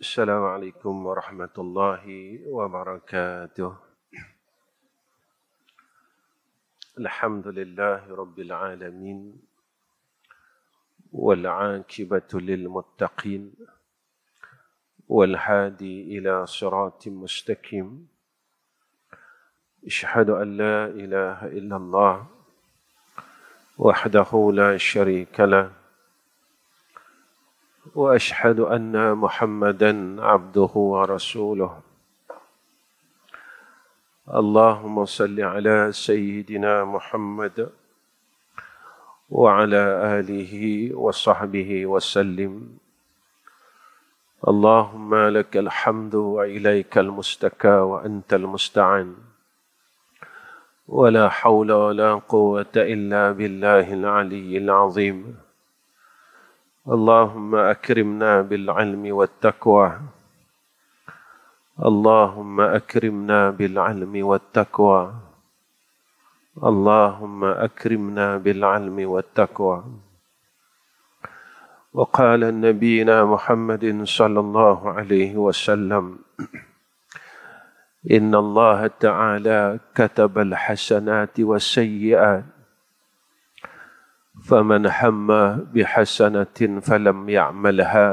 Assalamualaikum warahmatullahi wabarakatuh. Alhamdulillahi rabbil alamin wal 'aqibatu lil muttaqin wal hadi ila siratim mustaqim. Asyhadu an la ilaha illallah wahdahu la syarika lah wa ashhadu anna Muhammadan abduhu wa rasuluh. Allahumma salli ala sayyidina Muhammad wa ala alihi wa sahbihi wa sallim. Allahumma lakal hamdu wa ilaikal mustaka wa antal musta'an. Wa la hawla wa la quwwata illa billahil aliyyil azim. Allahumma akrimna bil ilmi wat taqwa. Allahumma akrimna bil ilmi wat taqwa. Allahumma akrimna bil ilmi wat taqwa. Wa qala nabiyina Muhammadin sallallahu alaihi wasallam, Inna Allah ta'ala kataba al hasanati was sayyi'at. فمن هم بحسنة فلم يعملها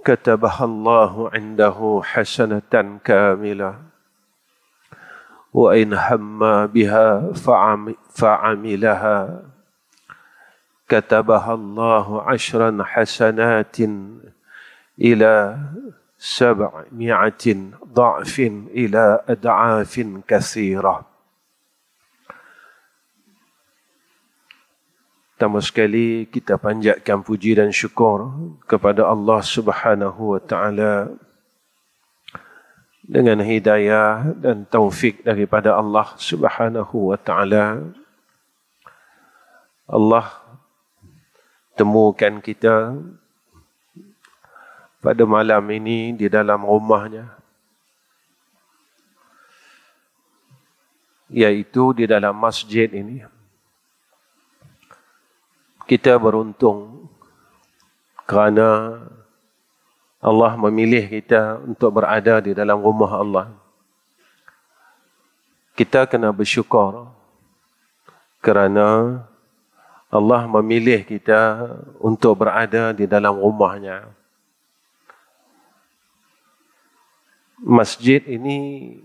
كتبها الله عنده حسنة كاملة وإن هم بها فعملها كتبها الله 10 حسنات إلى 700 ضعف إلى أضعاف كثيرة. Pertama sekali kita panjatkan puji dan syukur kepada Allah Subhanahu wa taala dengan hidayah dan taufik daripada Allah Subhanahu wa taala. Allah temukan kita pada malam ini di dalam rumahnya, yaitu di dalam masjid ini. Kita beruntung kerana Allah memilih kita untuk berada di dalam rumah Allah. Kita kena bersyukur kerana Allah memilih kita untuk berada di dalam rumahnya. Masjid ini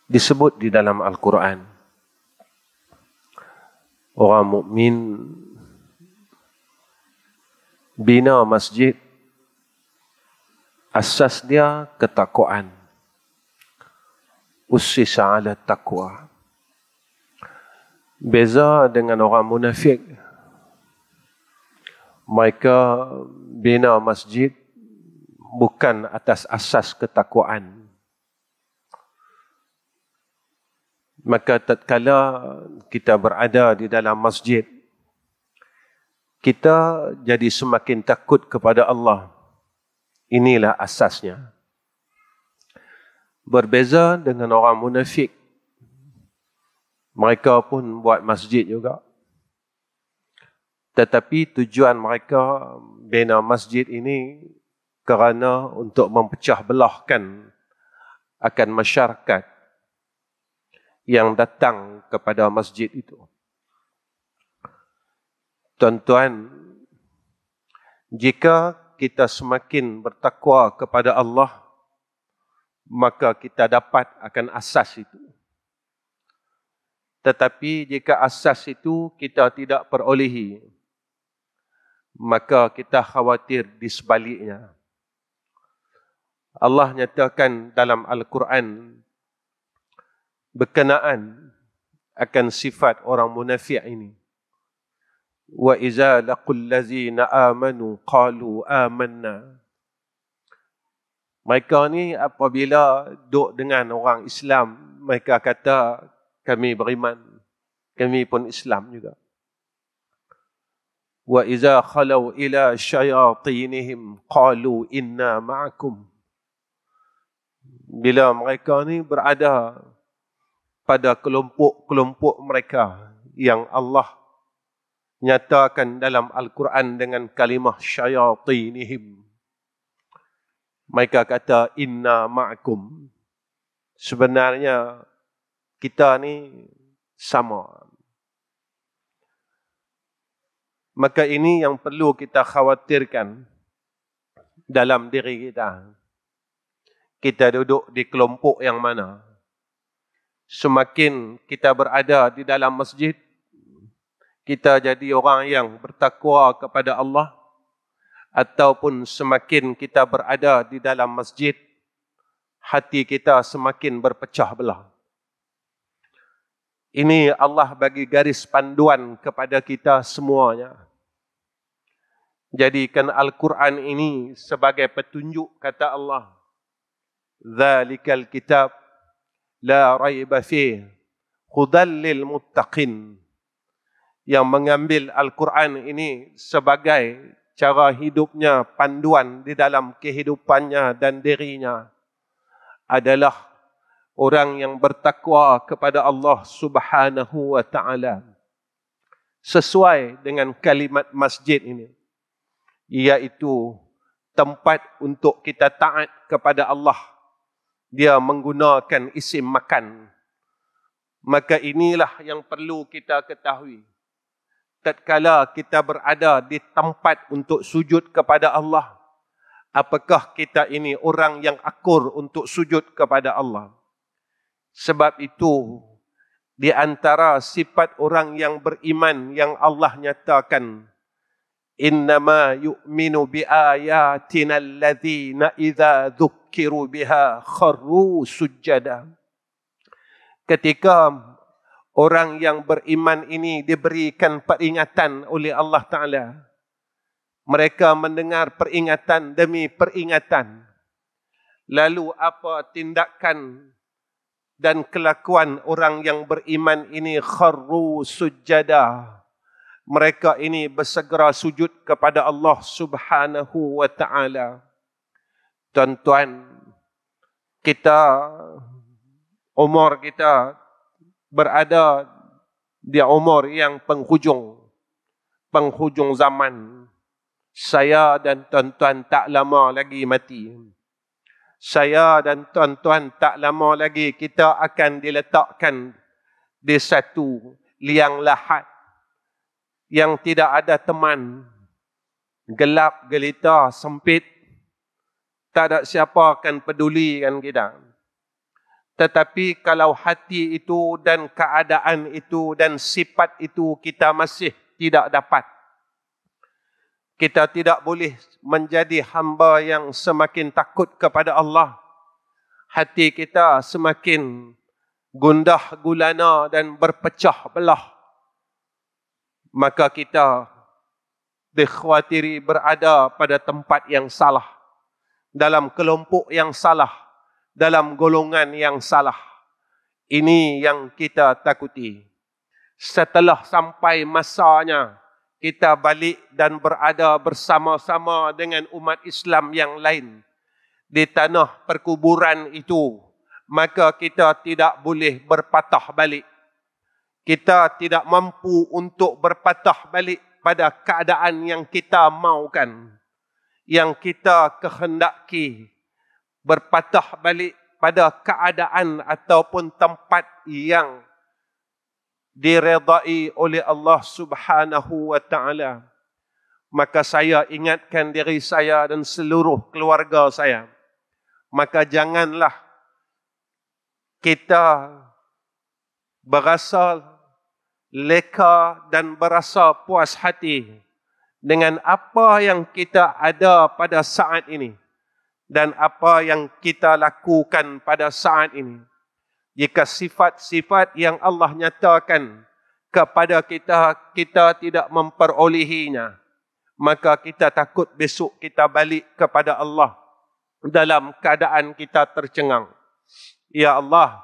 disebut di dalam Al-Quran. Orang mukmin bina masjid, asas dia ketakwaan. Ussisa ala taqwa. Beza dengan orang munafik. Mereka bina masjid bukan atas asas ketakwaan. Maka tatkala kita berada di dalam masjid, kita jadi semakin takut kepada Allah. Inilah asasnya. Berbeza dengan orang munafik. Mereka pun buat masjid juga. Tetapi tujuan mereka bina masjid ini kerana untuk mempecah belahkan akan masyarakat yang datang kepada masjid itu. Tuan-tuan, jika kita semakin bertakwa kepada Allah, maka kita dapat akan asas itu. Tetapi jika asas itu kita tidak perolehi, maka kita khawatir di sebaliknya. Allah nyatakan dalam Al-Quran berkenaan akan sifat orang munafik ini. Wa iza laqul ladzina amanu qalu amanna. Mereka ni apabila duduk dengan orang Islam, mereka kata kami beriman, kami pun Islam juga. Wa iza khalau ila syayatinihim qalu inna ma'akum. Bila mereka ni berada pada kelompok-kelompok mereka yang Allah nyatakan dalam Al-Quran dengan kalimah syayatinihim, Mereka kata inna ma'akum. Sebenarnya kita ni sama. Maka ini yang perlu kita khawatirkan dalam diri kita. Kita duduk di kelompok yang mana? Semakin kita berada di dalam masjid, kita jadi orang yang bertakwa kepada Allah, ataupun semakin kita berada di dalam masjid, hati kita semakin berpecah belah. Ini Allah bagi garis panduan kepada kita semuanya. Jadikan Al-Quran ini sebagai petunjuk, kata Allah. Dzalikal kitab la raiba fih hudal lil muttaqin. Yang mengambil Al-Quran ini sebagai cara hidupnya, panduan di dalam kehidupannya dan dirinya adalah orang yang bertakwa kepada Allah Subhanahu wa ta'ala. Sesuai dengan kalimat masjid ini, iaitu tempat untuk kita taat kepada Allah. Dia menggunakan isim makan. Maka inilah yang perlu kita ketahui. Tatkala kita berada di tempat untuk sujud kepada Allah, apakah kita ini orang yang akur untuk sujud kepada Allah? Sebab itu, di antara sifat orang yang beriman yang Allah nyatakan, innama yu'minu biayatina alladhina idza dzukkiru biha kharru sujada. Ketika orang yang beriman ini diberikan peringatan oleh Allah Ta'ala, mereka mendengar peringatan demi peringatan, lalu apa tindakan dan kelakuan orang yang beriman ini? Kharru sujada. Mereka ini bersegera sujud kepada Allah Subhanahu wa ta'ala. Tuan-tuan, kita, umur kita berada di umur yang penghujung zaman. Saya dan tuan-tuan tak lama lagi mati. Saya dan tuan-tuan tak lama lagi kita akan diletakkan di satu liang lahat yang tidak ada teman, gelap, gelita, sempit. Tak ada siapa akan pedulikan kita. Tetapi kalau hati itu dan keadaan itu dan sifat itu kita masih tidak dapat, kita tidak boleh menjadi hamba yang semakin takut kepada Allah. Hati kita semakin gundah gulana dan berpecah belah. Maka kita dikhawatiri berada pada tempat yang salah, dalam kelompok yang salah, dalam golongan yang salah. Ini yang kita takuti. Setelah sampai masanya kita balik dan berada bersama-sama dengan umat Islam yang lain di tanah perkuburan itu, maka kita tidak boleh berpatah balik. Kita tidak mampu untuk berpatah balik pada keadaan yang kita maukan, yang kita kehendaki. Berpatah balik pada keadaan ataupun tempat yang diredai oleh Allah Subhanahu wa ta'ala. Maka saya ingatkan diri saya dan seluruh keluarga saya, maka janganlah kita berasa leka dan berasa puas hati dengan apa yang kita ada pada saat ini dan apa yang kita lakukan pada saat ini. Jika sifat-sifat yang Allah nyatakan kepada kita, kita tidak memperolehinya, maka kita takut besok kita balik kepada Allah dalam keadaan kita tercengang. Ya Allah,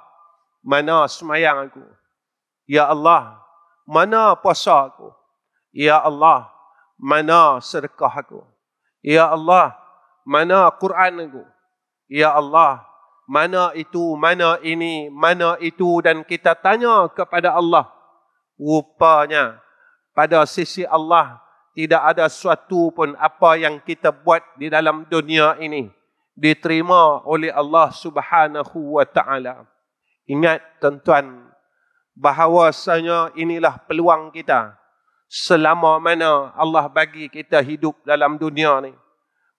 mana semayang aku? Ya Allah, mana puasa aku? Ya Allah, mana sedekah aku? Ya Allah, mana Quran aku? Ya Allah, mana itu, mana ini, mana itu, dan kita tanya kepada Allah. Rupanya pada sisi Allah tidak ada suatu pun apa yang kita buat di dalam dunia ini diterima oleh Allah Subhanahu wa taala. Ingat tuan-tuan, bahawasanya inilah peluang kita. Selama mana Allah bagi kita hidup dalam dunia ni,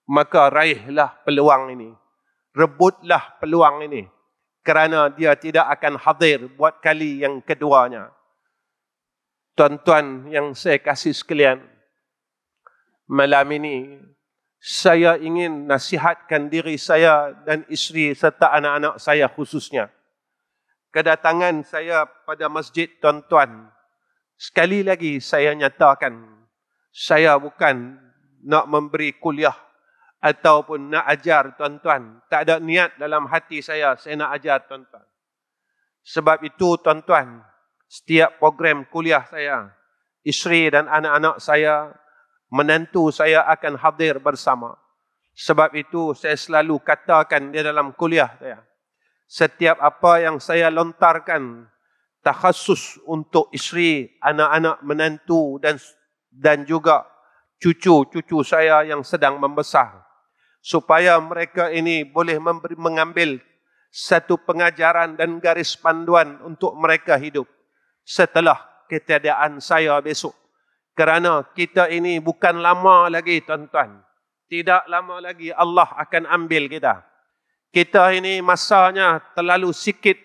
maka raihlah peluang ini. Rebutlah peluang ini. Kerana dia tidak akan hadir buat kali yang keduanya. Tuan-tuan yang saya kasih sekalian, malam ini saya ingin nasihatkan diri saya dan isteri serta anak-anak saya khususnya. Kedatangan saya pada masjid tuan-tuan, sekali lagi saya nyatakan, saya bukan nak memberi kuliah ataupun nak ajar tuan-tuan. Tak ada niat dalam hati saya nak ajar tuan-tuan. Sebab itu tuan-tuan, setiap program kuliah saya, isteri dan anak-anak saya, menantu saya akan hadir bersama. Sebab itu saya selalu katakan di dalam kuliah saya, setiap apa yang saya lontarkan, takhasus untuk isteri, anak-anak, menantu dan juga cucu-cucu saya yang sedang membesar. Supaya mereka ini boleh mengambil satu pengajaran dan garis panduan untuk mereka hidup setelah ketiadaan saya besok. Kerana kita ini bukan lama lagi tuan-tuan. Tidak lama lagi Allah akan ambil kita. Kita ini masanya terlalu sikit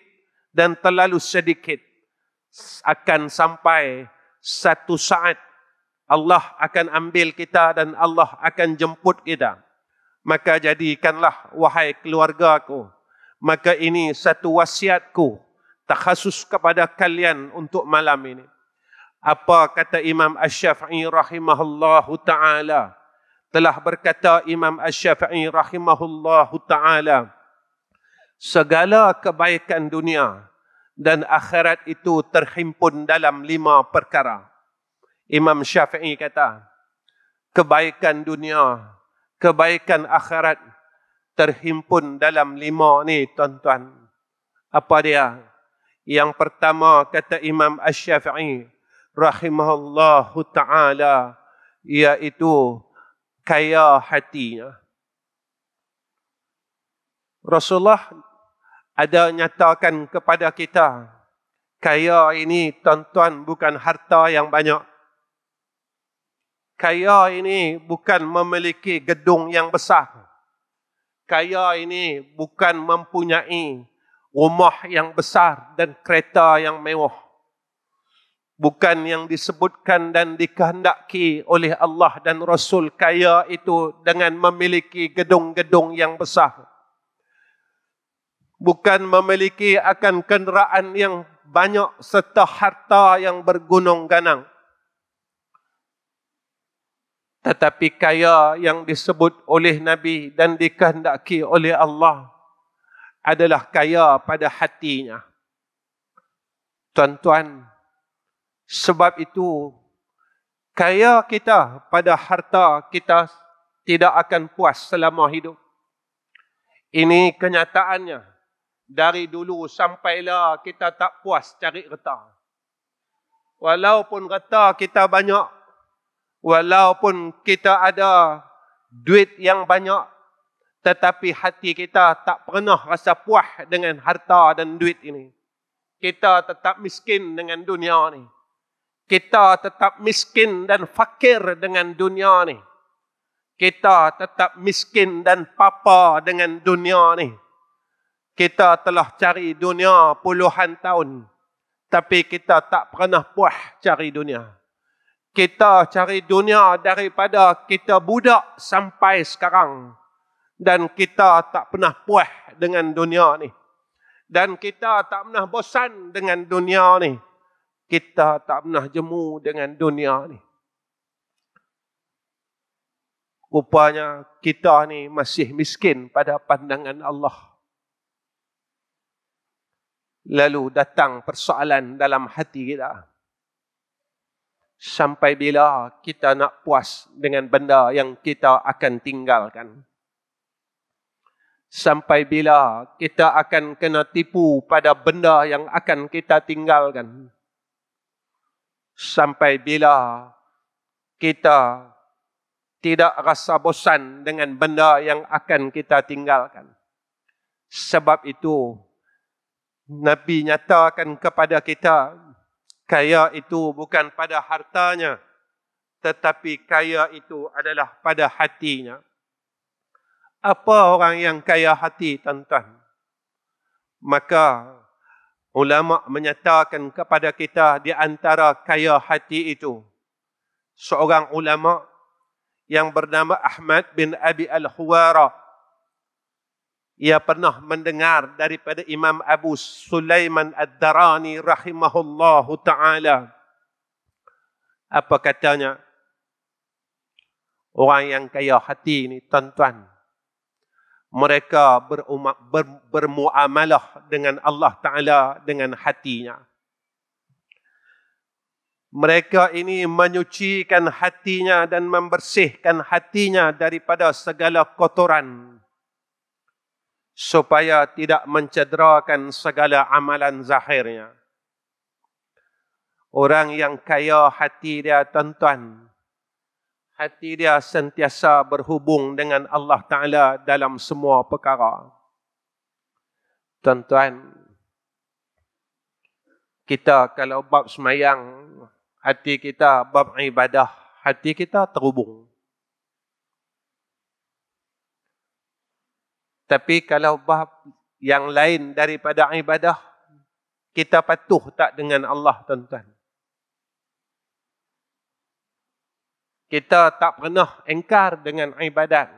dan terlalu sedikit. Akan sampai satu saat Allah akan ambil kita dan Allah akan jemput kita. Maka jadikanlah wahai keluargaku, maka ini satu wasiatku takhasus kepada kalian untuk malam ini. Apa kata Imam Asy-Syafi'i rahimahullahu ta'ala? Telah berkata Imam Asy-Syafi'i rahimahullahu ta'ala, segala kebaikan dunia dan akhirat itu terhimpun dalam 5 perkara. Imam Syafi'i kata, kebaikan dunia, kebaikan akhirat terhimpun dalam 5 ni tuan-tuan. Apa dia? Yang pertama kata Imam Asy-Syafi'i rahimahullahu ta'ala, iaitu kaya hatinya. Rasulullah ada nyatakan kepada kita, kaya ini tuan-tuan bukan harta yang banyak. Kaya ini bukan memiliki gedung yang besar. Kaya ini bukan mempunyai rumah yang besar dan kereta yang mewah. Bukan yang disebutkan dan dikehendaki oleh Allah dan Rasul kaya itu dengan memiliki gedung-gedung yang besar. Bukan memiliki akan kenderaan yang banyak serta harta yang bergunung-ganang. Tetapi kaya yang disebut oleh Nabi dan dikehendaki oleh Allah adalah kaya pada hatinya. Tuan-tuan, sebab itu kaya kita pada harta kita tidak akan puas selama hidup. Ini kenyataannya. Dari dulu sampailah kita tak puas cari reta. Walaupun reta kita banyak, walaupun kita ada duit yang banyak, tetapi hati kita tak pernah rasa puas dengan harta dan duit ini. Kita tetap miskin dengan dunia ni. Kita tetap miskin dan fakir dengan dunia ni. Kita tetap miskin dan papa dengan dunia ni. Kita telah cari dunia puluhan tahun, tapi kita tak pernah puas cari dunia. Kita cari dunia daripada kita budak sampai sekarang, dan kita tak pernah puas dengan dunia ni. Dan kita tak pernah bosan dengan dunia ni. Kita tak pernah jemu dengan dunia ni. Rupanya kita ni masih miskin pada pandangan Allah. Lalu datang persoalan dalam hati kita. Sampai bila kita nak puas dengan benda yang kita akan tinggalkan? Sampai bila kita akan kena tipu pada benda yang akan kita tinggalkan? Sampai bila kita tidak rasa bosan dengan benda yang akan kita tinggalkan. Sebab itu, Nabi nyatakan kepada kita, kaya itu bukan pada hartanya, tetapi kaya itu adalah pada hatinya. Apa orang yang kaya hati, tuan-tuan? Maka ulama menyatakan kepada kita di antara kaya hati itu, seorang ulama yang bernama Ahmad bin Abi Al-Huwara, ia pernah mendengar daripada Imam Abu Sulaiman Ad-Darani rahimahullahu ta'ala. Apa katanya? Orang yang kaya hati ini, tuan-tuan, mereka bermuamalah dengan Allah Ta'ala dengan hatinya. Mereka ini menyucikan hatinya dan membersihkan hatinya daripada segala kotoran, supaya tidak mencederakan segala amalan zahirnya. Orang yang kaya hati dia, tuan-tuan, hati dia sentiasa berhubung dengan Allah Ta'ala dalam semua perkara. Tuan-tuan, kita kalau bab semayang, hati kita bab ibadah, hati kita terhubung. Tapi kalau bab yang lain daripada ibadah, kita patuh tak dengan Allah, tuan-tuan. Kita tak pernah engkar dengan ibadat.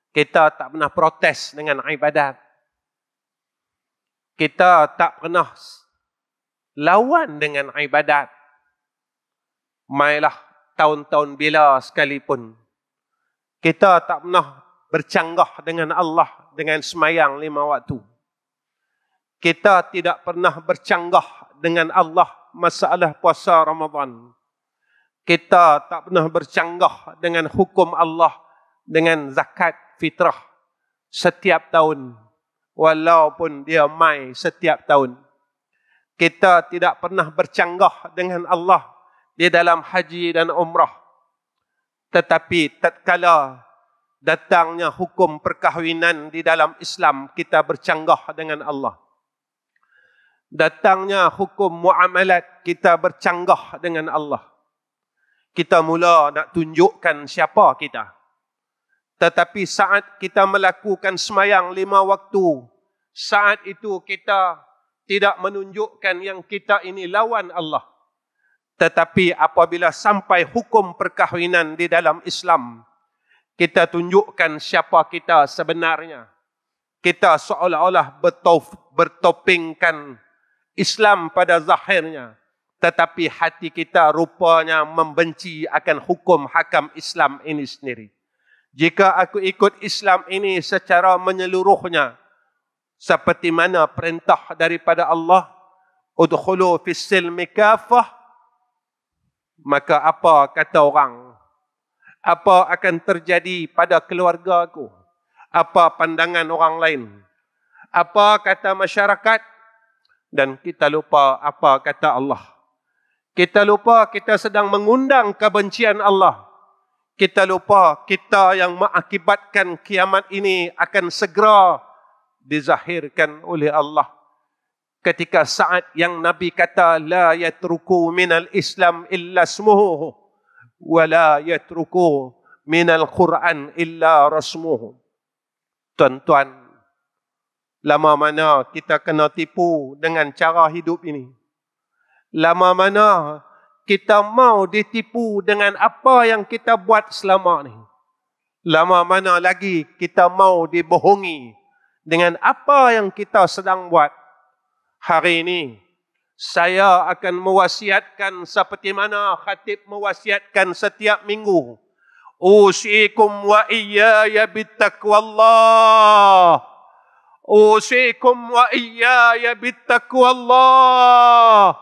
Kita tak pernah protes dengan ibadat. Kita tak pernah lawan dengan ibadat. Mailah tahun-tahun bila sekalipun, kita tak pernah bercanggah dengan Allah dengan semayang 5 waktu. Kita tidak pernah bercanggah dengan Allah masalah puasa Ramadan. Kita tak pernah bercanggah dengan hukum Allah dengan zakat fitrah setiap tahun, walaupun dia mai setiap tahun. Kita tidak pernah bercanggah dengan Allah di dalam haji dan umrah. Tetapi tatkala datangnya hukum perkahwinan di dalam Islam, kita bercanggah dengan Allah. Datangnya hukum muamalat, kita bercanggah dengan Allah. Kita mula nak tunjukkan siapa kita. Tetapi saat kita melakukan semayang 5 waktu, saat itu kita tidak menunjukkan yang kita ini lawan Allah. Tetapi apabila sampai hukum perkahwinan di dalam Islam, kita tunjukkan siapa kita sebenarnya. Kita seolah-olah bertopingkan Islam pada zahirnya, tetapi hati kita rupanya membenci akan hukum hakam Islam ini sendiri. Jika aku ikut Islam ini secara menyeluruhnya, seperti mana perintah daripada Allah, udkhulu fis silmi kafah, maka apa kata orang? Apa akan terjadi pada keluarga aku? Apa pandangan orang lain? Apa kata masyarakat? Dan kita lupa apa kata Allah. Kita lupa kita sedang mengundang kebencian Allah. Kita lupa kita yang mengakibatkan kiamat ini akan segera dizahirkan oleh Allah. Ketika saat yang Nabi kata, la yatruku minal Islam illa ismuhu, wa la yatruku minal Quran illa rasmuhu. Tuan-tuan, lama mana kita kena tipu dengan cara hidup ini? Lama mana kita mau ditipu dengan apa yang kita buat selama ni? Lama mana lagi kita mau dibohongi dengan apa yang kita sedang buat? Hari ini saya akan mewasiatkan seperti mana khatib mewasiatkan setiap minggu. Usikum wa iyaya bittaqwallah. Usikum wa iyaya bittaqwallah.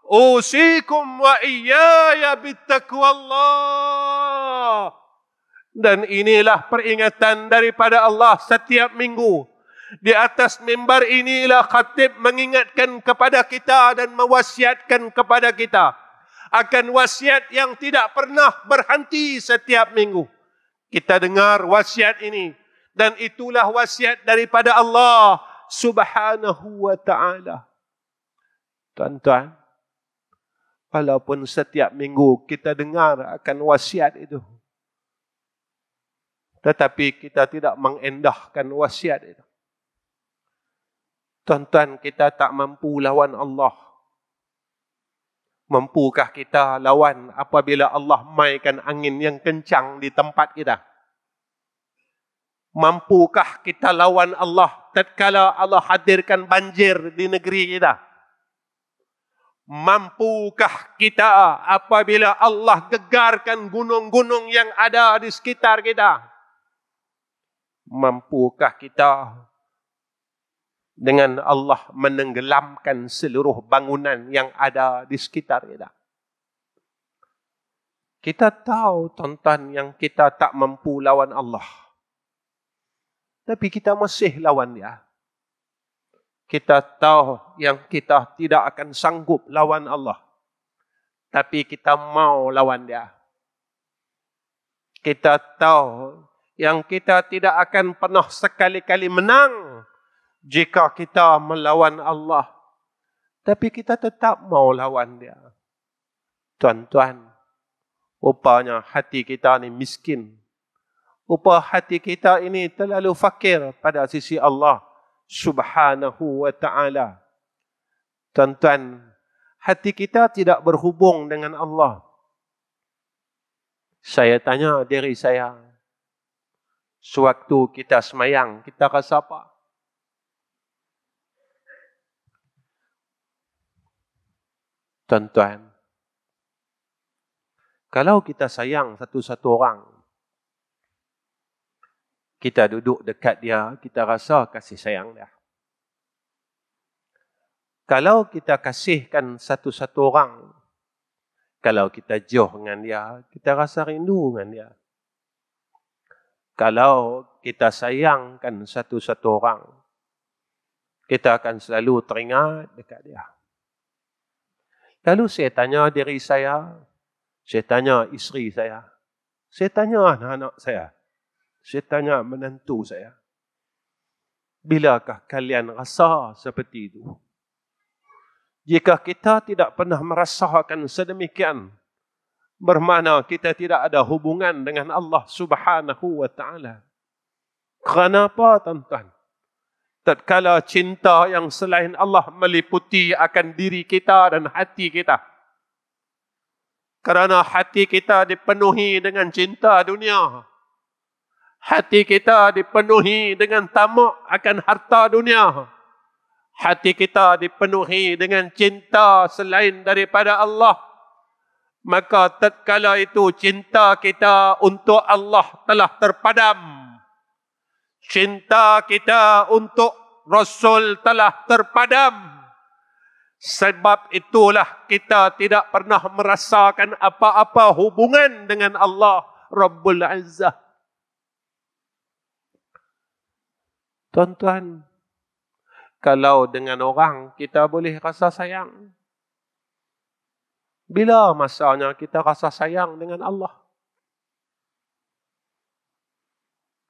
Usikum wa iyaya bittaqwallah. Dan inilah peringatan daripada Allah setiap minggu. Di atas mimbar inilah khatib mengingatkan kepada kita dan mewasiatkan kepada kita akan wasiat yang tidak pernah berhenti setiap minggu. Kita dengar wasiat ini. Dan itulah wasiat daripada Allah Subhanahu wa ta'ala. Tuan-tuan, walaupun setiap minggu kita dengar akan wasiat itu, tetapi kita tidak mengendahkan wasiat itu. Tuan-tuan, kita tak mampu lawan Allah. Mampukah kita lawan apabila Allah maikan angin yang kencang di tempat kita? Mampukah kita lawan Allah tatkala Allah hadirkan banjir di negeri kita? Mampukah kita apabila Allah gegarkan gunung-gunung yang ada di sekitar kita? Mampukah kita dengan Allah menenggelamkan seluruh bangunan yang ada di sekitar kita? Kita tahu, tuan-tuan, yang kita tak mampu lawan Allah. Tapi kita masih lawan dia. Kita tahu yang kita tidak akan sanggup lawan Allah. Tapi kita mau lawan dia. Kita tahu yang kita tidak akan pernah sekali-kali menang jika kita melawan Allah. Tapi kita tetap mau lawan dia. Tuan-tuan, rupanya hati kita ni miskin. Rupa hati kita ini terlalu fakir pada sisi Allah Subhanahu wa ta'ala. Tuan-tuan, hati kita tidak berhubung dengan Allah. Saya tanya diri saya, sewaktu kita semayang, kita rasa apa? Tuan-tuan, kalau kita sayang satu-satu orang, kita duduk dekat dia, kita rasa kasih sayang dia. Kalau kita kasihkan satu-satu orang, kalau kita jauh dengan dia, kita rasa rindu dengan dia. Kalau kita sayangkan satu-satu orang, kita akan selalu teringat dekat dia. Lalu saya tanya diri saya tanya isteri saya tanya anak-anak saya tanya menantu saya, bilakah kalian rasa seperti itu? Jika kita tidak pernah merasakan sedemikian, bermakna kita tidak ada hubungan dengan Allah Subhanahu wa ta'ala. Kenapa, tuan-tuan? Tatkala cinta yang selain Allah meliputi akan diri kita dan hati kita. Kerana hati kita dipenuhi dengan cinta dunia. Hati kita dipenuhi dengan tamak akan harta dunia. Hati kita dipenuhi dengan cinta selain daripada Allah. Maka tatkala itu cinta kita untuk Allah telah terpadam. Cinta kita untuk Rasul telah terpadam. Sebab itulah kita tidak pernah merasakan apa-apa hubungan dengan Allah Rabbul Izzah. Tuan-tuan, kalau dengan orang kita boleh rasa sayang, bila masanya kita rasa sayang dengan Allah?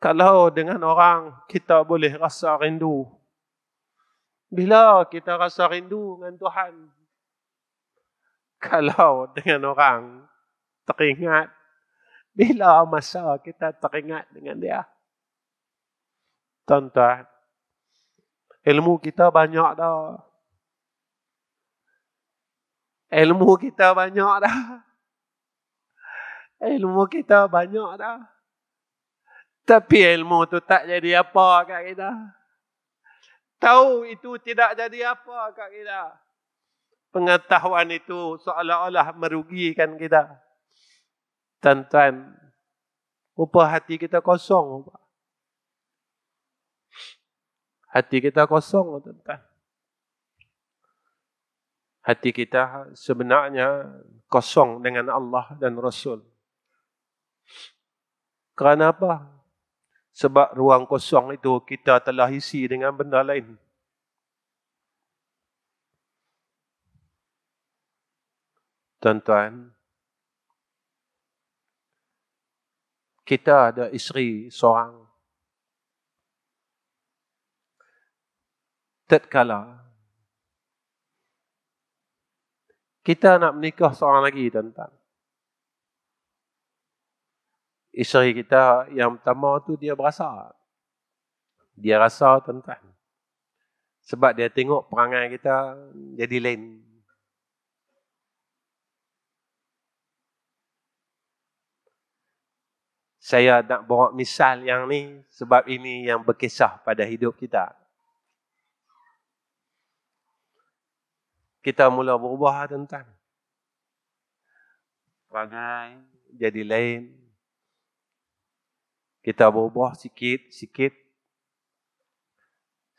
Kalau dengan orang kita boleh rasa rindu, bila kita rasa rindu dengan Tuhan? Kalau dengan orang teringat, bila masa kita teringat dengan dia? Tuan-tuan, ilmu kita banyak dah. Ilmu kita banyak dah. Ilmu kita banyak dah. Tapi ilmu tu tak jadi apa kat kita. Tahu itu tidak jadi apa kat kita. Pengetahuan itu seolah-olah merugikan kita. Tuan-tuan, rupa hati kita kosong. Hati kita kosong, tuan-tuan. Hati kita sebenarnya kosong dengan Allah dan Rasul. Kerana apa? Sebab ruang kosong itu kita telah isi dengan benda lain. Tuan-tuan, kita ada isteri seorang. Tatkala kita nak menikah seorang lagi, tuan-tuan, isteri kita yang pertama tu dia berasa. Dia rasa, tuan-tuan. Sebab dia tengok perangai kita jadi lain. Saya nak bawa misal yang ni sebab ini yang berkisah pada hidup kita. Kita mula berubah, tuan-tuan. Perangai jadi lain. Kita berubah sikit-sikit.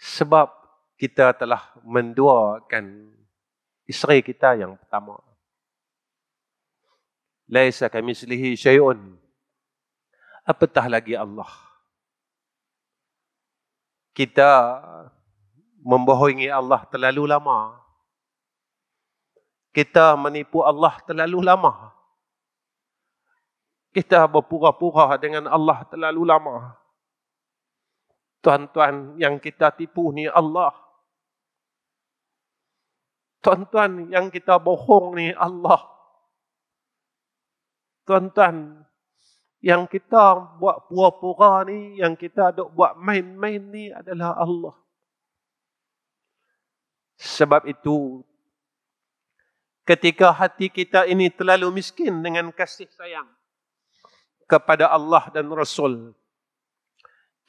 Sebab kita telah menduakan isteri kita yang pertama. Laisa kamitslihi syai'un. Apatah lagi Allah. Kita membohongi Allah terlalu lama. Kita menipu Allah terlalu lama. Kita berpura-pura dengan Allah terlalu lama. Tuan-tuan, yang kita tipu ni Allah. Tuan-tuan, yang kita bohong ni Allah. Tuan-tuan, yang kita buat pura-pura ni, yang kita duk buat main-main ni adalah Allah. Sebab itu, ketika hati kita ini terlalu miskin dengan kasih sayang kepada Allah dan Rasul,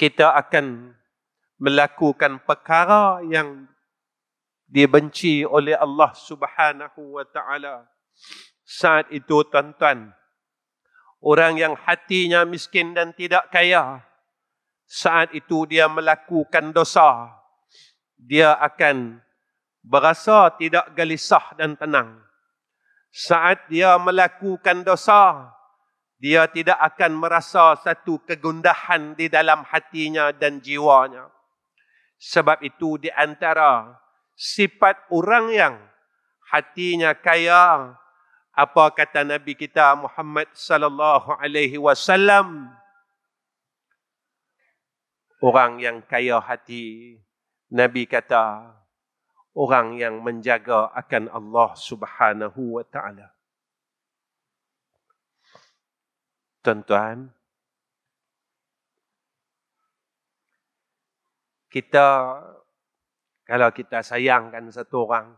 kita akan melakukan perkara yang dibenci oleh Allah Subhanahu wa taala. Saat itu, tuan-tuan, orang yang hatinya miskin dan tidak kaya, saat itu dia melakukan dosa, dia akan berasa tidak gelisah dan tenang. Saat dia melakukan dosa, dia tidak akan merasa satu kegundahan di dalam hatinya dan jiwanya. Sebab itu di antara sifat orang yang hatinya kaya, apa kata Nabi kita Muhammad sallallahu alaihi wasallam? Orang yang kaya hati, Nabi kata, orang yang menjaga akan Allah Subhanahu wa taala. Tuan-tuan, kita, kalau kita sayangkan satu orang,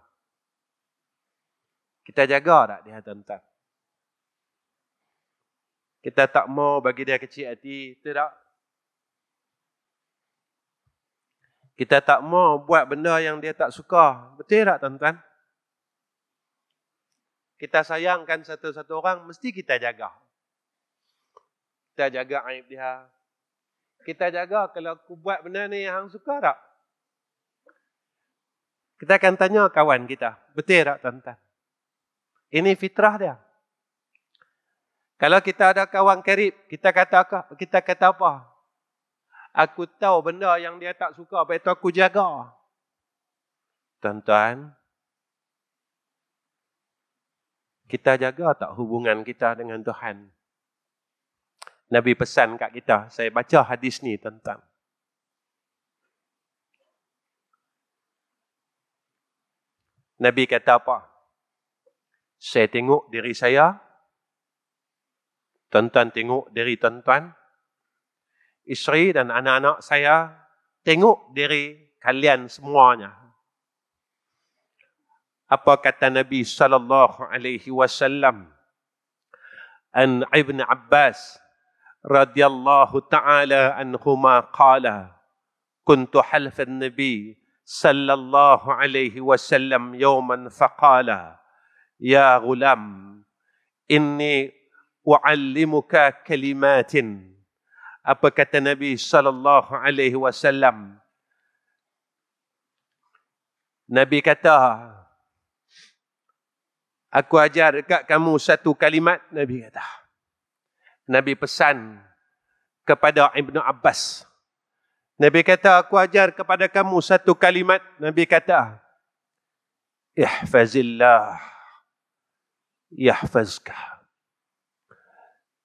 kita jaga tak dia, tuan-tuan? Kita tak mau bagi dia kecil hati, tidak. Kita tak mau buat benda yang dia tak suka, betul tak, tuan-tuan? Kita sayangkan satu-satu orang, mesti kita jaga. Kita jaga aib dia. Kita jaga kalau aku buat benda ni yang hang suka tak? Kita akan tanya kawan kita, betul tak, tuan-tuan? Ini fitrah dia. Kalau kita ada kawan karib, kita kata apa? Aku tahu benda yang dia tak suka, sebab itu aku jaga. Tuan-tuan, kita jaga tak hubungan kita dengan Tuhan? Nabi pesan kat kita, saya baca hadis ni, tuan-tuan. Nabi kata apa? Saya tengok diri saya, tuan-tuan tengok diri tuan-tuan, isteri dan anak-anak saya tengok diri kalian semuanya. Apa kata Nabi sallallahu alaihi wasallam? An Ibn Abbas radhiyallahu ta'ala anhuma qala, kuntu halfa an-nabi sallallahu alaihi wasallam yawman faqala, ya ghulam, inni u'allimuka kalimatin. Apa kata Nabi sallallahu alaihi wasallam? Nabi kata, aku ajar dekat kamu satu kalimat, Nabi kata. Nabi pesan kepada Ibn Abbas. Nabi kata, aku ajar kepada kamu satu kalimat. Nabi kata, ihfazillah yahfazka.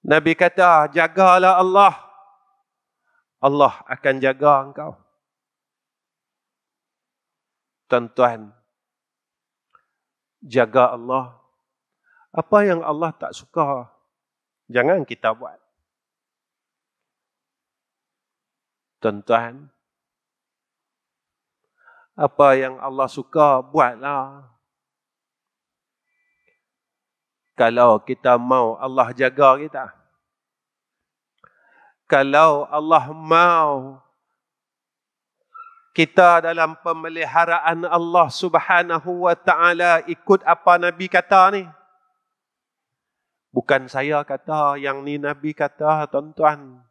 Nabi kata, jagalah Allah. Allah akan jaga engkau. Tuan-tuan, jaga Allah. Apa yang Allah tak suka, jangan kita buat. Tuan-tuan, apa yang Allah suka, buatlah. Kalau kita mau Allah jaga kita. Kalau Allah mau kita dalam pemeliharaan Allah Subhanahu wa ta'ala ikut apa Nabi kata ni. Bukan saya kata, yang ni Nabi kata, tuan-tuan.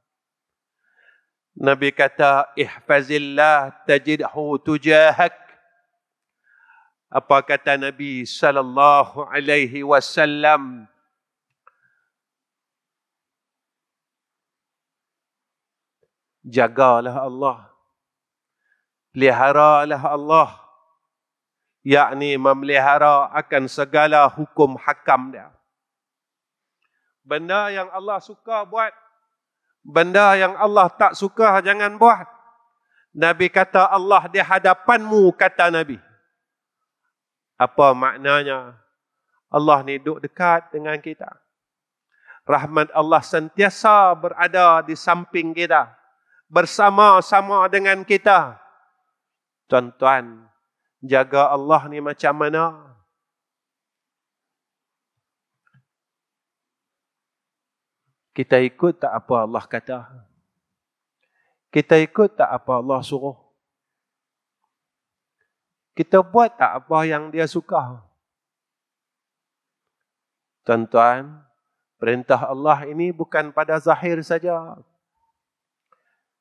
Nabi kata, ihfazillah tajidhu tujahak. Apa kata Nabi sallallahu alaihi wasallam? Jagalah Allah. Peliharalah Allah. Yakni memelihara akan segala hukum hakam dia. Benda yang Allah suka buat. Benda yang Allah tak suka jangan buat. Nabi kata Allah di hadapanmu, kata Nabi. Apa maknanya? Allah ni duduk dekat dengan kita. Rahmat Allah sentiasa berada di samping kita. Bersama-sama dengan kita. Tuan-tuan, jaga Allah ni macam mana? Kita ikut tak apa Allah kata? Kita ikut tak apa Allah suruh? Kita buat tak apa yang dia suka? Tuan-tuan, perintah Allah ini bukan pada zahir saja.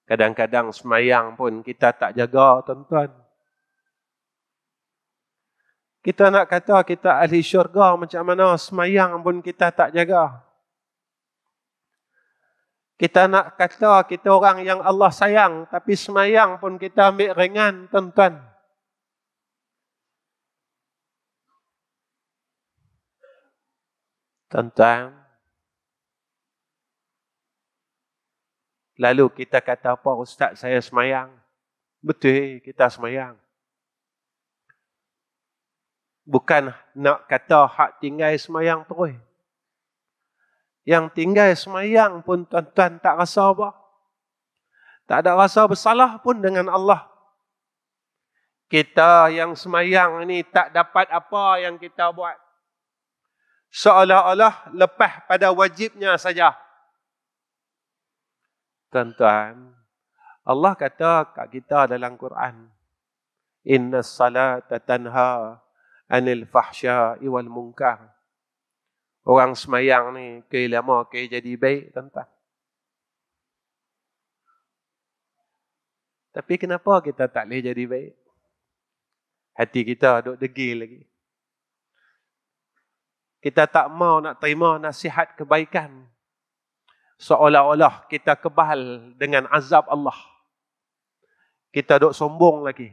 Kadang-kadang semayang pun kita tak jaga, tuan-tuan. Kita nak kata kita ahli syurga, macam mana semayang pun kita tak jaga. Kita nak kata kita orang yang Allah sayang, tapi semayang pun kita ambil ringan, tuan-tuan. Tuan-tuan, lalu kita kata apa, Ustaz saya semayang. Betul, kita semayang. Bukan nak kata hak tinggal semayang terus. Yang tinggal semayang pun tuan-tuan tak rasa apa. Tak ada rasa bersalah pun dengan Allah. Kita yang semayang ni tak dapat apa yang kita buat. Seolah-olah lepas pada wajibnya saja. Tuan-tuan, Allah kata kat kita dalam Quran, Innas salata tanha anil fahsya'i wal munkar. Orang semayang ni ke lama ke jadi baik, tuan-tuan. Tapi kenapa kita tak boleh jadi baik? Hati kita duk degil lagi. Kita tak mau nak terima nasihat kebaikan. Seolah-olah kita kebal dengan azab Allah. Kita duk sombong lagi.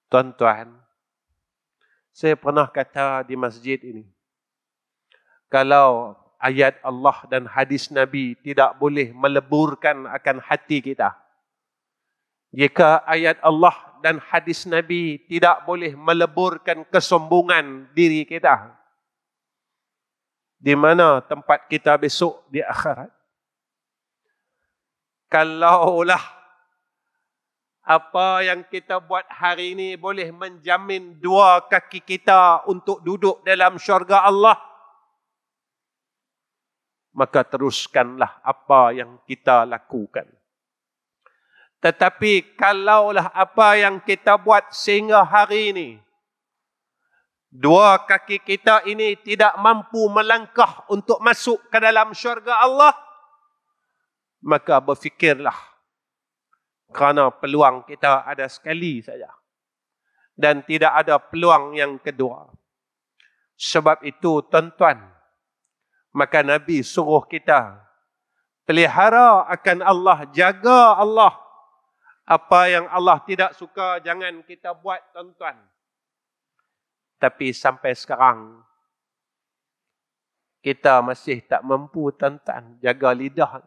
Tuan-tuan, saya pernah kata di masjid ini, kalau ayat Allah dan hadis Nabi tidak boleh meleburkan akan hati kita, jika ayat Allah dan hadis Nabi tidak boleh meleburkan kesombongan diri kita, di mana tempat kita besok di akhirat? Kalaulah apa yang kita buat hari ini boleh menjamin dua kaki kita untuk duduk dalam syurga Allah, maka teruskanlah apa yang kita lakukan. Tetapi kalaulah apa yang kita buat sehingga hari ini, dua kaki kita ini tidak mampu melangkah untuk masuk ke dalam syurga Allah, maka berfikirlah, kerana peluang kita ada sekali saja. Dan tidak ada peluang yang kedua. Sebab itu, tuan-tuan, maka Nabi suruh kita pelihara akan Allah, jaga Allah. Apa yang Allah tidak suka, jangan kita buat, tuan-tuan. Tapi sampai sekarang, Kita masih tak mampu tuan-tuan jaga lidah.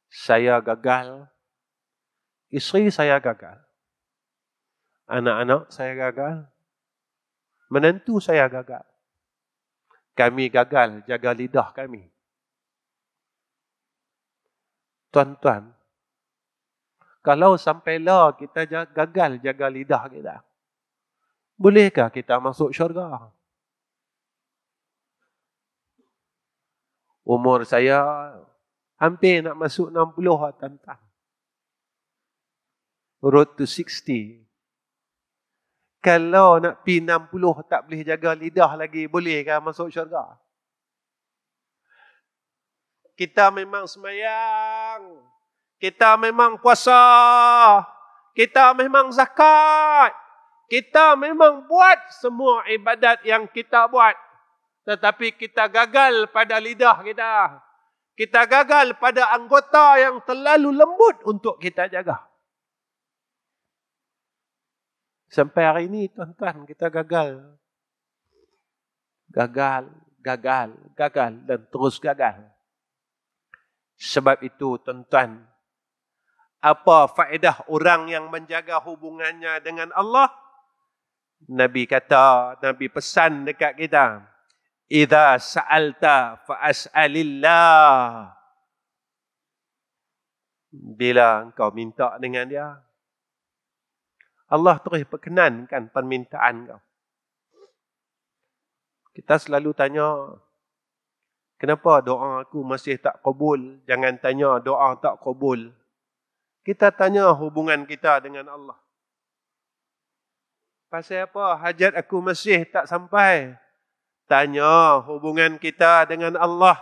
Saya gagal. Isteri saya gagal. Anak-anak saya gagal. Menantu saya gagal. Kami gagal jaga lidah kami. Tuan-tuan, kalau sampailah kita gagal jaga lidah kita, bolehkah kita masuk syurga? Umur saya hampir nak masuk 60 tuan-tuan. Road to 60. Kalau nak pi 60 tak boleh jaga lidah lagi, bolehkah masuk syurga? Kita memang sembahyang, kita memang puasa, kita memang zakat, kita memang buat semua ibadat yang kita buat. Tetapi kita gagal pada lidah kita. Kita gagal pada anggota yang terlalu lembut untuk kita jaga. Sampai hari ini tuan-tuan kita gagal. Gagal dan terus gagal. Sebab itu tuan-tuan, apa faedah orang yang menjaga hubungannya dengan Allah? Nabi kata, Nabi pesan dekat kita, idza sa'alta fa'as'alillah. Bila engkau minta dengan dia, Allah terus perkenankan permintaan kau. Kita selalu tanya, kenapa doa aku masih tak kabul? Jangan tanya doa tak kabul. Kita tanya hubungan kita dengan Allah. Pasal apa? Hajat aku masih tak sampai. Tanya hubungan kita dengan Allah.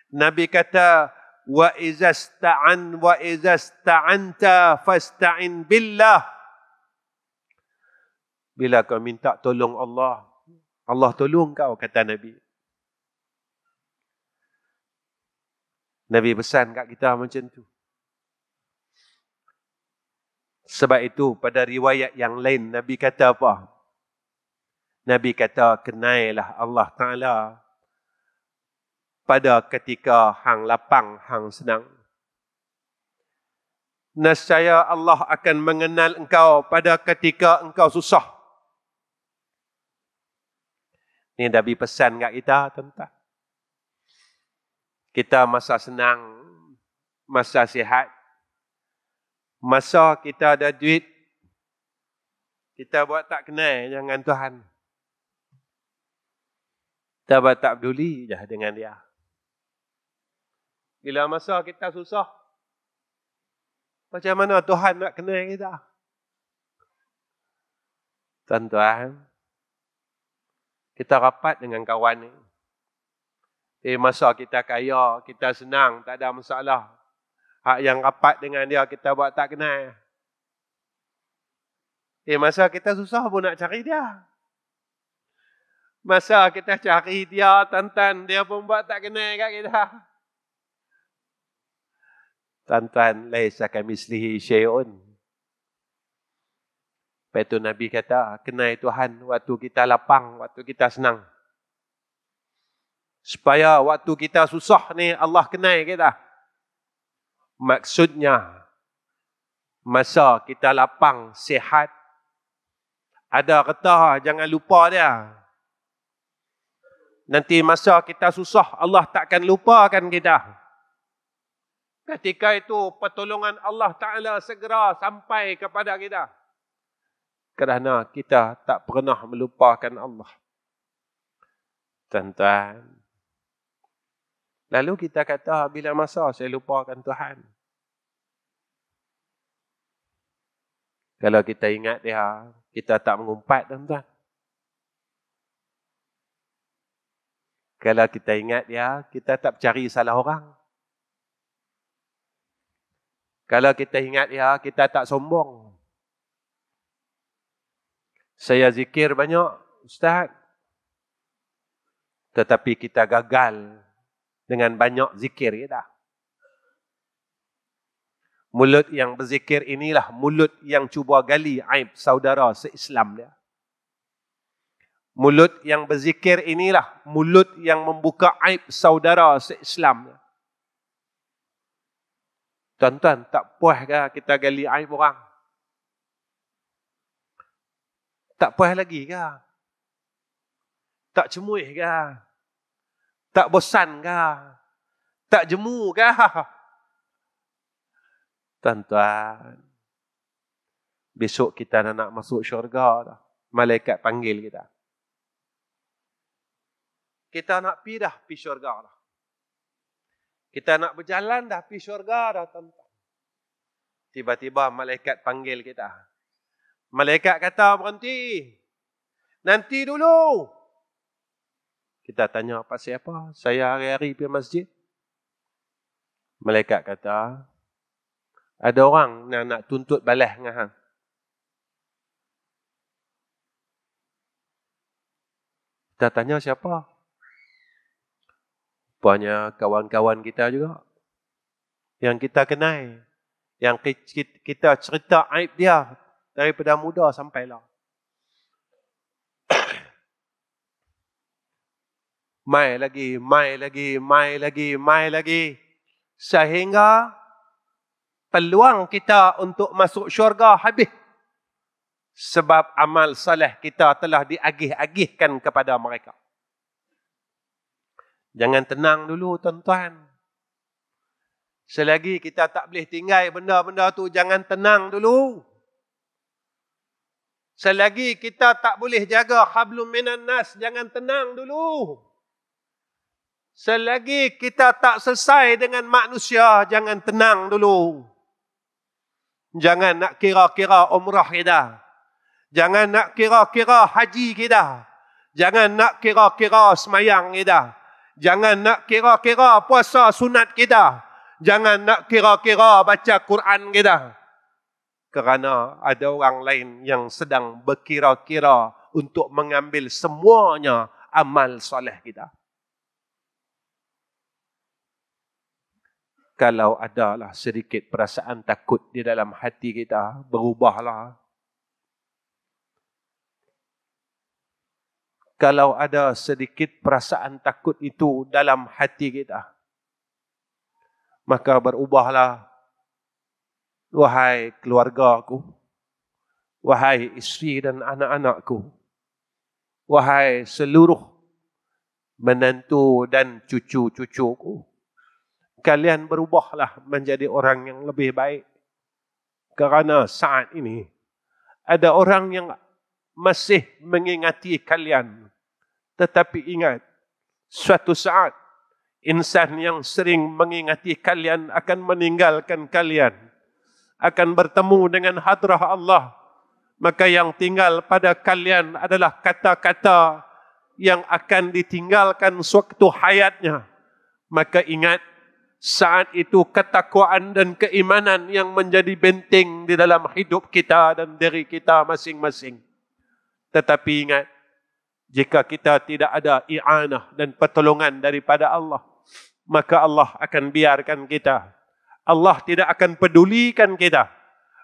Nabi kata, wa izasta'anta fasta'in billah. Bila kau minta tolong Allah, Allah tolong kau, kata Nabi. Nabi pesan kat kita macam tu. Sebab itu pada riwayat yang lain Nabi kata apa? Nabi kata kenailah Allah Ta'ala pada ketika hang lapang, hang senang. Nescaya Allah akan mengenal engkau pada ketika engkau susah. Ini Nabi pesan kat kita, tuan-tuan. Kita masa senang, masa sihat, masa kita ada duit, kita buat tak kenal dengan Tuhan. Kita buat tak peduli je dengan dia. Bila masa kita susah, macam mana Tuhan nak kenal kita? Tuan-tuan, kita rapat dengan kawan ni. Masa kita kaya, kita senang, tak ada masalah. Hak yang rapat dengan dia, kita buat tak kenal. Masa kita susah pun nak cari dia. Masa kita cari dia, tuan-tuan, dia pun buat tak kenal kat kita. Tuan-tuan, laisa kamislihi syai'un. Lepas itu Nabi kata, kenal Tuhan waktu kita lapang, waktu kita senang. Supaya waktu kita susah ni, Allah kenal kita. Maksudnya, masa kita lapang, sihat, ada getah, jangan lupa dia. Nanti masa kita susah, Allah takkan lupakan kita. Ketika itu, pertolongan Allah Ta'ala segera sampai kepada kita. Kerana kita tak pernah melupakan Allah. Tuan-tuan. Lalu kita kata, bila masa saya lupakan Tuhan? Kalau kita ingat dia, kita tak mengumpat, tuan-tuan. Kalau kita ingat dia, kita tak cari salah orang. Kalau kita ingat dia, kita tak sombong. Saya zikir banyak, Ustaz. Tetapi kita gagal dengan banyak zikir kita. Mulut yang berzikir inilah mulut yang cuba gali aib saudara se-Islam dia. Mulut yang berzikir inilah mulut yang membuka aib saudara se-Islam. Tuan-tuan, tak puas ke kita gali aib orang? Tak puas lagi ke? Tak cemuih ke? Tak bosan ke? Tak jemu ke? Tuan-tuan, besok kita nak masuk syurga dah. Malaikat panggil kita. Kita nak pergi syurga dah. Kita nak berjalan dah pergi syurga dah, tuan-tuan. Tiba-tiba malaikat panggil kita. Malaikat kata berhenti. Nanti dulu. Kita tanya pasal apa? Saya hari-hari pergi masjid. Malaikat kata, ada orang nak tuntut balas dengan hang. Kita tanya siapa? Rupanya kawan-kawan kita juga. Yang kita kenal. Yang kita cerita aib dia daripada muda sampai lah. Mai lagi. Sehingga peluang kita untuk masuk syurga habis. Sebab amal saleh kita telah diagih-agihkan kepada mereka. Jangan tenang dulu, tuan-tuan. Selagi kita tak boleh tinggal benda-benda tu, jangan tenang dulu. Selagi kita tak boleh jaga hablum minan nas, jangan tenang dulu. Selagi kita tak selesai dengan manusia, jangan tenang dulu. Jangan nak kira-kira umrah kita. Jangan nak kira-kira haji kita. Jangan nak kira-kira semayang kita. Jangan nak kira-kira puasa sunat kita. Jangan nak kira-kira baca Quran kita. Kerana ada orang lain yang sedang berkira-kira untuk mengambil semuanya amal soleh kita. Kalau adalah sedikit perasaan takut di dalam hati kita, berubahlah. Kalau ada sedikit perasaan takut itu dalam hati kita, maka berubahlah. Wahai keluargaku, wahai isteri dan anak-anakku, wahai seluruh menantu dan cucu-cucuku, kalian berubahlah menjadi orang yang lebih baik. Kerana saat ini ada orang yang masih mengingati kalian. Tetapi ingat, suatu saat insan yang sering mengingati kalian akan meninggalkan kalian. Akan bertemu dengan hadrah Allah. Maka yang tinggal pada kalian adalah kata-kata yang akan ditinggalkan sewaktu hayatnya. Maka ingat, saat itu ketakwaan dan keimanan yang menjadi benteng di dalam hidup kita dan diri kita masing-masing. Tetapi ingat, jika kita tidak ada i'anah dan pertolongan daripada Allah, maka Allah akan biarkan kita. Allah tidak akan pedulikan kita.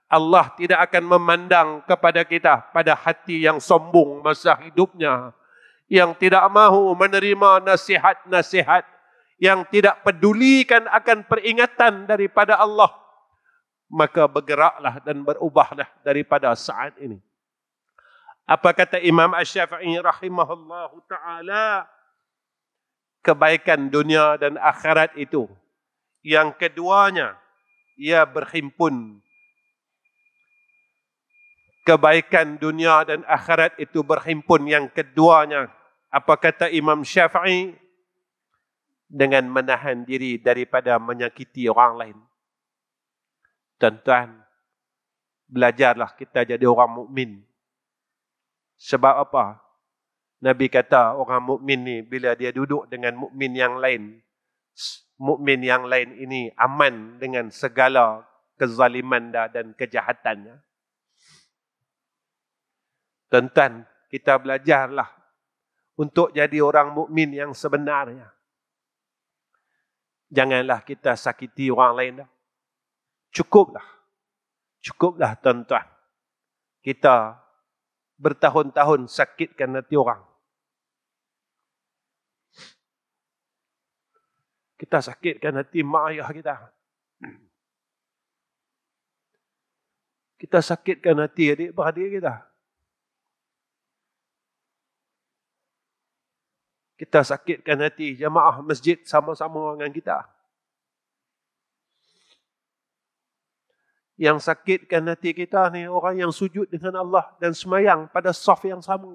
Allah tidak akan memandang kepada kita pada hati yang sombong masa hidupnya, yang tidak mahu menerima nasihat-nasihat, yang tidak pedulikan akan peringatan daripada Allah. Maka bergeraklah dan berubahlah daripada saat ini. Apa kata Imam Asy-Syafi'i rahimahullahu ta'ala? Kebaikan dunia dan akhirat itu, yang keduanya, ia berhimpun. Kebaikan dunia dan akhirat itu berhimpun, yang keduanya. Apa kata Imam Syafi'i? Dengan menahan diri daripada menyakiti orang lain. Tuan-tuan, belajarlah kita jadi orang mukmin. Sebab apa? Nabi kata orang mukmin ni bila dia duduk dengan mukmin yang lain, mukmin yang lain ini aman dengan segala kezaliman dan kejahatannya. Tuan-tuan, kita belajarlah untuk jadi orang mukmin yang sebenarnya. Janganlah kita sakiti orang lain dah. Cukuplah. Cukuplah, tuan-tuan. Kita bertahun-tahun sakitkan hati orang. Kita sakitkan hati mak ayah kita. Kita sakitkan hati adik-beradik kita. Kita sakitkan hati jemaah masjid sama-sama dengan kita. Yang sakitkan hati kita ni orang yang sujud dengan Allah dan semayang pada saf yang sama.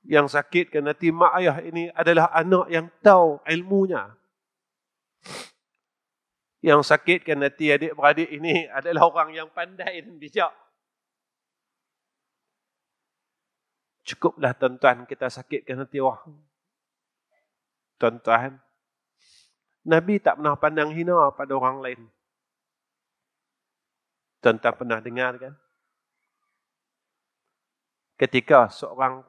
Yang sakitkan hati mak ayah ini adalah anak yang tahu ilmunya. Yang sakitkan hati adik-beradik ini adalah orang yang pandai dan bijak. Cukuplah tuan-tuan kita sakitkan hati orang. Tuan-tuan, Nabi tak pernah pandang hina pada orang lain. Tuan-tuan pernah dengar kan? Ketika seorang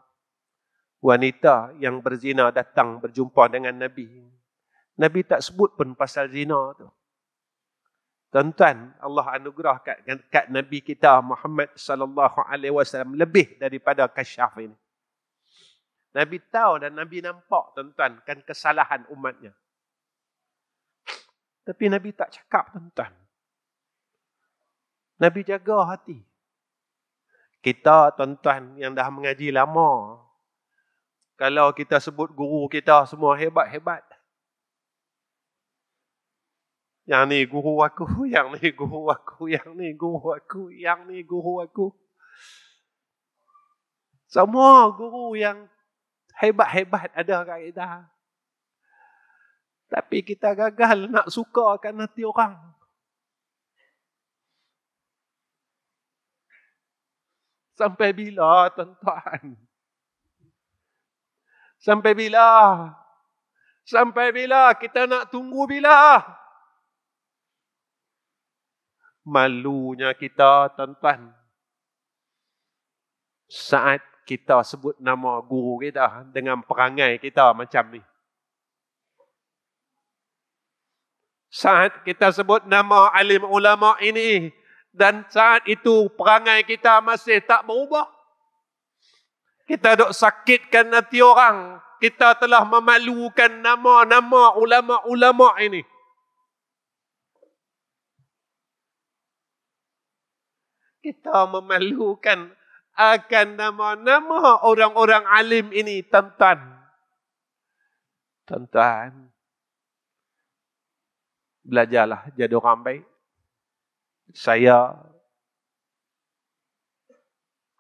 wanita yang berzina datang berjumpa dengan Nabi. Nabi tak sebut pun pasal zina tu. Tuan-tuan, Allah anugerah kat Nabi kita Muhammad sallallahu alaihi wasallam lebih daripada kasyaf ini. Nabi tahu dan Nabi nampak tuan-tuan kan kesalahan umatnya. Tapi Nabi tak cakap tuan-tuan. Nabi jaga hati. Kita tuan-tuan yang dah mengaji lama, kalau kita sebut guru kita semua hebat-hebat. Yang ni guru aku, yang ni guru aku, yang ni guru aku, yang ni guru aku. Semua guru yang hebat-hebat ada kat kita. Tapi kita gagal nak sukakan hati orang. Sampai bila tuan-tuan? Sampai bila? Sampai bila? Kita nak tunggu bila? Malunya kita, tuan-tuan. Saat kita sebut nama guru kita dengan perangai kita macam ni. Saat kita sebut nama alim ulama ini dan saat itu perangai kita masih tak berubah. Kita duk sakitkan hati orang. Kita telah memalukan nama-nama ulama-ulama ini. Kita memalukan akan nama-nama orang-orang alim ini, tuan-tuan. Tuan-tuan, belajarlah jadi orang baik.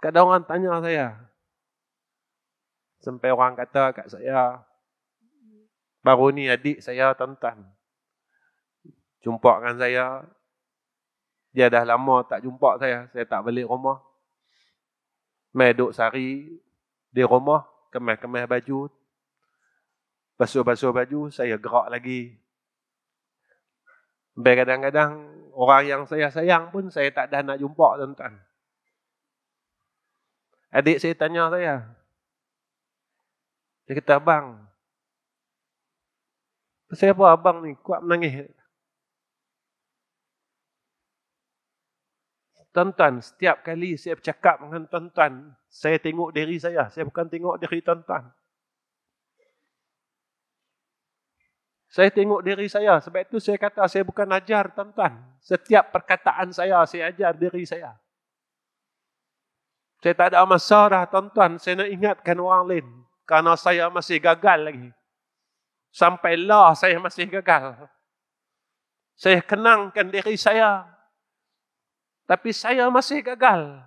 Kadang orang tanya saya, sampai orang kata kat saya, baru ni adik saya tuan-tuan jumpa dengan saya. Dia dah lama tak jumpa saya tak balik rumah. Mai duk sehari di rumah, kemas-kemas baju, basuh-basuh baju, saya gerak lagi. Kadang-kadang orang yang saya sayang pun saya tak dah nak jumpa tuan-tuan. Adik saya tanya saya. Dia kata, abang, pasal apa abang ni kuat menangis? Tuan-tuan, setiap kali saya bercakap dengan tuan-tuan, saya tengok diri saya bukan tengok diri tuan-tuan. Saya tengok diri saya, sebab itu saya kata saya bukan ajar tuan-tuan. Setiap perkataan saya ajar diri saya. Saya tak ada masa dah tuan-tuan, saya nak ingatkan orang lain. Kerana saya masih gagal lagi. Sampailah saya masih gagal. Saya kenangkan diri saya. Tapi saya masih gagal.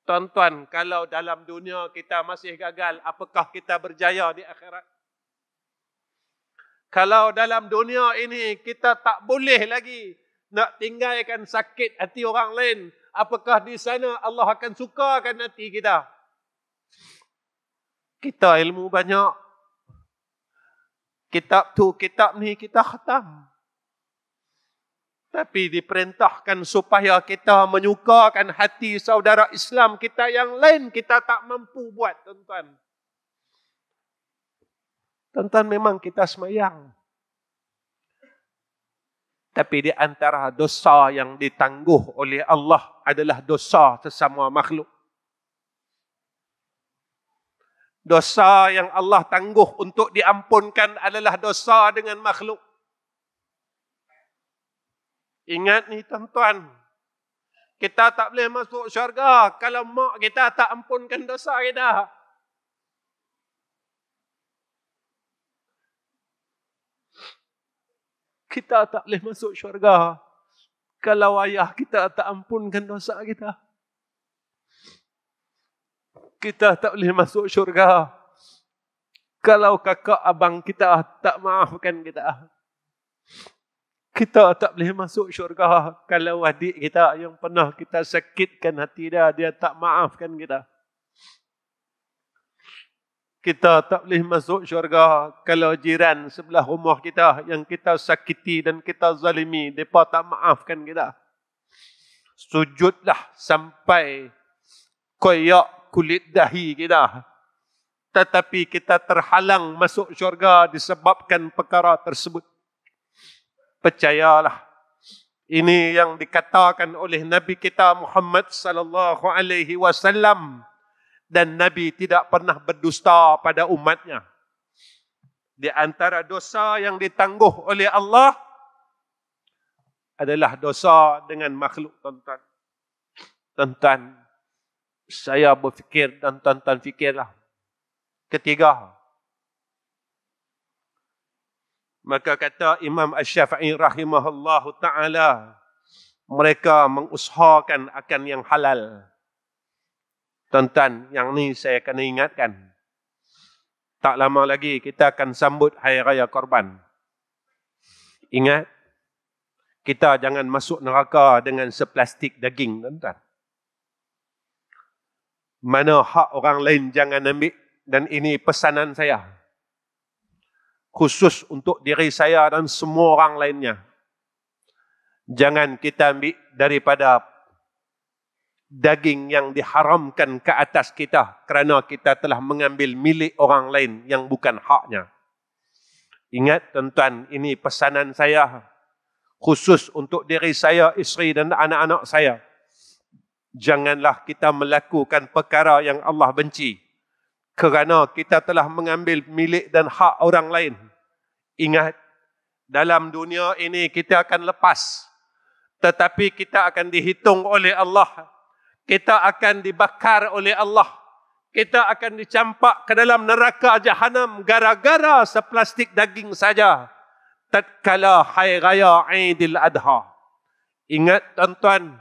Tuan-tuan, kalau dalam dunia kita masih gagal, apakah kita berjaya di akhirat? Kalau dalam dunia ini kita tak boleh lagi nak tinggalkan sakit hati orang lain, apakah di sana Allah akan sukakan hati kita? Kita ilmu banyak. Kitab ni kita khatam. Tapi diperintahkan supaya kita menyukakan hati saudara Islam kita yang lain, kita tak mampu buat, tuan-tuan. Tuan-tuan, memang kita semayang. Tapi di antara dosa yang ditangguh oleh Allah adalah dosa sesama makhluk. Dosa yang Allah tangguh untuk diampunkan adalah dosa dengan makhluk. Ingat ni tuan-tuan, kita tak boleh masuk syurga kalau mak kita tak ampunkan dosa kita. Kita tak boleh masuk syurga kalau ayah kita tak ampunkan dosa kita. Kita tak boleh masuk syurga kalau kakak abang kita tak maafkan kita. Kita tak boleh masuk syurga kalau adik kita yang pernah kita sakitkan hati dia tak maafkan kita. Kita tak boleh masuk syurga kalau jiran sebelah rumah kita yang kita sakiti dan kita zalimi, mereka tak maafkan kita. Sujudlah sampai koyak kulit dahi kita. Tetapi kita terhalang masuk syurga disebabkan perkara tersebut. Percayalah, ini yang dikatakan oleh Nabi kita Muhammad sallallahu alaihi wasallam, dan Nabi tidak pernah berdusta pada umatnya. Di antara dosa yang ditangguh oleh Allah adalah dosa dengan makhluk, tuan-tuan. Tuan-tuan, saya berfikir dan tuan-tuan fikirlah. Ketiga, maka kata Imam Asy-Syafi'i rahimahullahu ta'ala, mereka mengusahakan akan yang halal. Tuan-tuan, yang ni saya kena ingatkan. Tak lama lagi kita akan sambut Hari Raya Korban. Ingat, kita jangan masuk neraka dengan seplastik daging, tuan-tuan. Mana hak orang lain jangan ambil. Dan ini pesanan saya, khusus untuk diri saya dan semua orang lainnya. Jangan kita ambil daripada daging yang diharamkan ke atas kita kerana kita telah mengambil milik orang lain yang bukan haknya. Ingat tuan-tuan, ini pesanan saya khusus untuk diri saya, isteri dan anak-anak saya. Janganlah kita melakukan perkara yang Allah benci kerana kita telah mengambil milik dan hak orang lain. Ingat, dalam dunia ini kita akan lepas, tetapi kita akan dihitung oleh Allah. Kita akan dibakar oleh Allah. Kita akan dicampak ke dalam neraka Jahanam gara-gara seplastik daging saja. Tatkala Hari Raya Aidil Adha. Ingat tuan-tuan,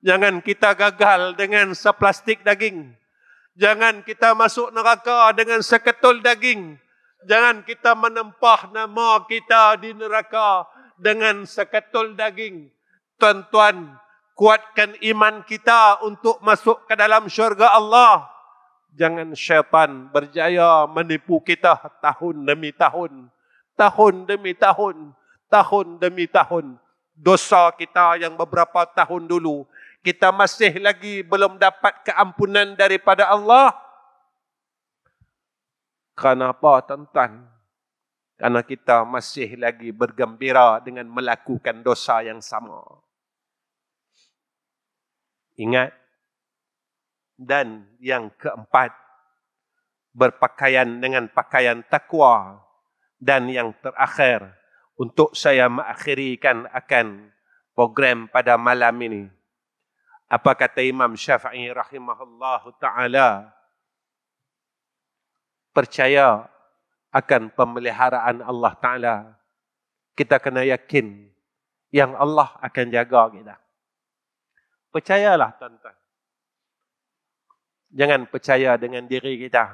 jangan kita gagal dengan seplastik daging. Jangan kita masuk neraka dengan seketul daging. Jangan kita menempah nama kita di neraka dengan seketul daging. Tuan-tuan, kuatkan iman kita untuk masuk ke dalam syurga Allah. Jangan syaitan berjaya menipu kita tahun demi tahun. Tahun demi tahun. Tahun demi tahun. Dosa kita yang beberapa tahun dulu, kita masih lagi belum dapat keampunan daripada Allah. Kenapa tuan-tuan? Karena kita masih lagi bergembira dengan melakukan dosa yang sama. Ingat. Dan yang keempat, berpakaian dengan pakaian takwa. Dan yang terakhir, untuk saya mengakhirikan akan program pada malam ini. Apa kata Imam Syafi'i rahimahullahu ta'ala? Percaya akan pemeliharaan Allah Ta'ala. Kita kena yakin yang Allah akan jaga kita. Percayalah tuan-tuan. Jangan percaya dengan diri kita.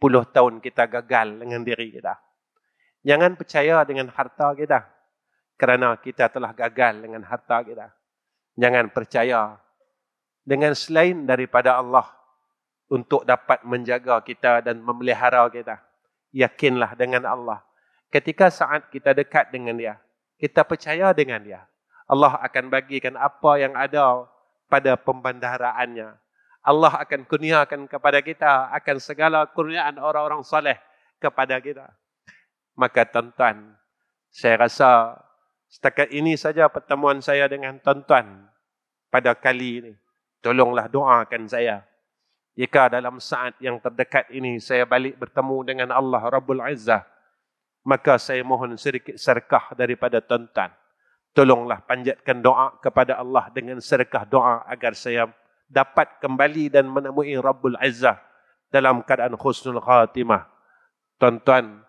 10 tahun kita gagal dengan diri kita. Jangan percaya dengan harta kita. Kerana kita telah gagal dengan harta kita. Jangan percaya dengan selain daripada Allah untuk dapat menjaga kita dan memelihara kita. Yakinlah dengan Allah. Ketika saat kita dekat dengan Dia, kita percaya dengan Dia, Allah akan bagikan apa yang ada pada pembendaharaannya. Allah akan kurniakan kepada kita akan segala kurniaan orang-orang soleh kepada kita. Maka tuan-tuan, saya rasa setakat ini saja pertemuan saya dengan tuan-tuan pada kali ini. Tolonglah doakan saya. Jika dalam saat yang terdekat ini saya balik bertemu dengan Allah Rabbul Izzah, maka saya mohon sedikit sedekah daripada tuan-tuan. Tolonglah panjatkan doa kepada Allah dengan sedekah doa agar saya dapat kembali dan menemui Rabbul Izzah dalam keadaan husnul khatimah. Tuan-tuan,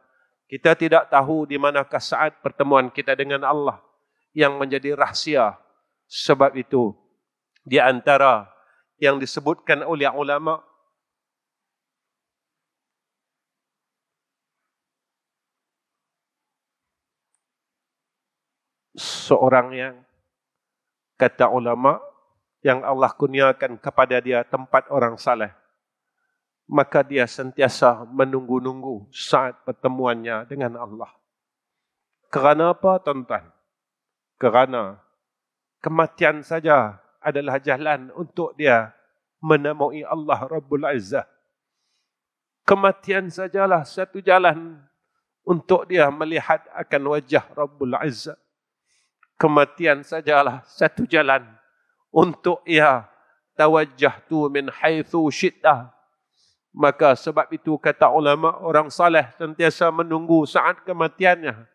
kita tidak tahu di manakah saat pertemuan kita dengan Allah yang menjadi rahsia. Sebab itu, di antara yang disebutkan oleh ulama, seorang yang kata ulama yang Allah kurniakan kepada dia tempat orang saleh, maka dia sentiasa menunggu-nunggu saat pertemuannya dengan Allah. Kerana apa, tuan-tuan? Kerana kematian saja adalah jalan untuk dia menemui Allah Rabbul Izzah. Kematian sajalah satu jalan untuk dia melihat akan wajah Rabbul Izzah. Kematian sajalah satu jalan untuk ia tawajjahtu min haitsu syi'ta. Maka sebab itu kata ulama, orang saleh sentiasa menunggu saat kematiannya.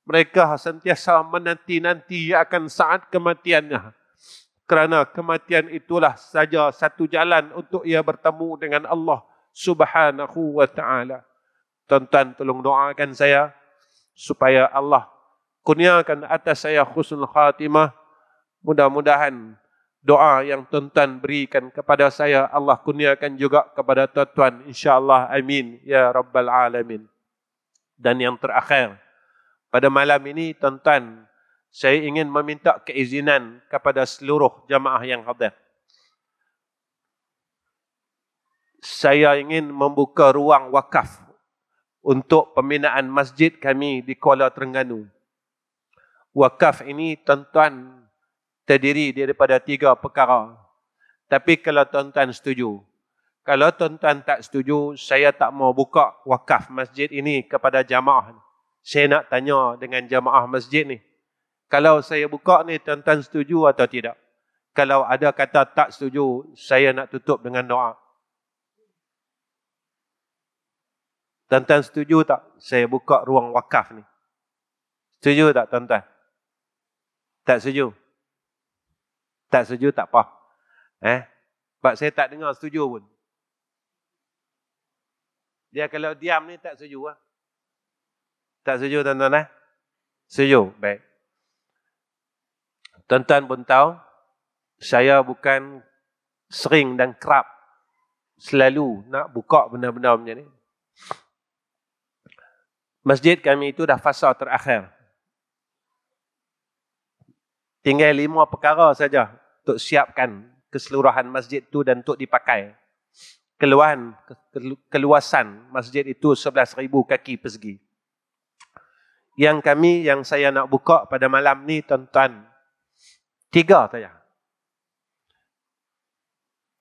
Mereka sentiasa menanti-nanti akan saat kematiannya. Kerana kematian itulah saja satu jalan untuk ia bertemu dengan Allah Subhanahu wa ta'ala. Tuan-tuan, tolong doakan saya supaya Allah kurniakan atas saya husnul khatimah. Mudah-mudahan doa yang tuan-tuan berikan kepada saya, Allah kurniakan juga kepada tuan-tuan. InsyaAllah, amin. Ya Rabbal Alamin. Dan yang terakhir, pada malam ini, tuan-tuan, saya ingin meminta keizinan kepada seluruh jamaah yang hadir. Saya ingin membuka ruang wakaf untuk pembinaan masjid kami di Kuala Terengganu. Wakaf ini, tuan-tuan, terdiri daripada 3 perkara. Tapi kalau tuan-tuan setuju, kalau tuan-tuan tak setuju, saya tak mau buka wakaf masjid ini kepada jamaah. Saya nak tanya dengan jamaah masjid ni. Kalau saya buka ni, tuan-tuan setuju atau tidak? Kalau ada kata tak setuju, saya nak tutup dengan doa. Tuan-tuan setuju tak saya buka ruang wakaf ni? Setuju tak tuan-tuan? Tak setuju? Tak setuju tak apa. Sebab saya tak dengar setuju pun. Dia kalau diam ni tak setuju lah. Tak setuju tuan-tuan? Setuju? Baik. Tuan-tuan pun tahu, saya bukan sering dan kerap selalu nak buka benda-benda macam ni. Masjid kami itu dah fasa terakhir. Tinggal 5 perkara saja untuk siapkan keseluruhan masjid itu dan untuk dipakai. Keluasan masjid itu 11,000 kaki persegi. Yang saya nak buka pada malam ni, tuan-tuan, 3 saja.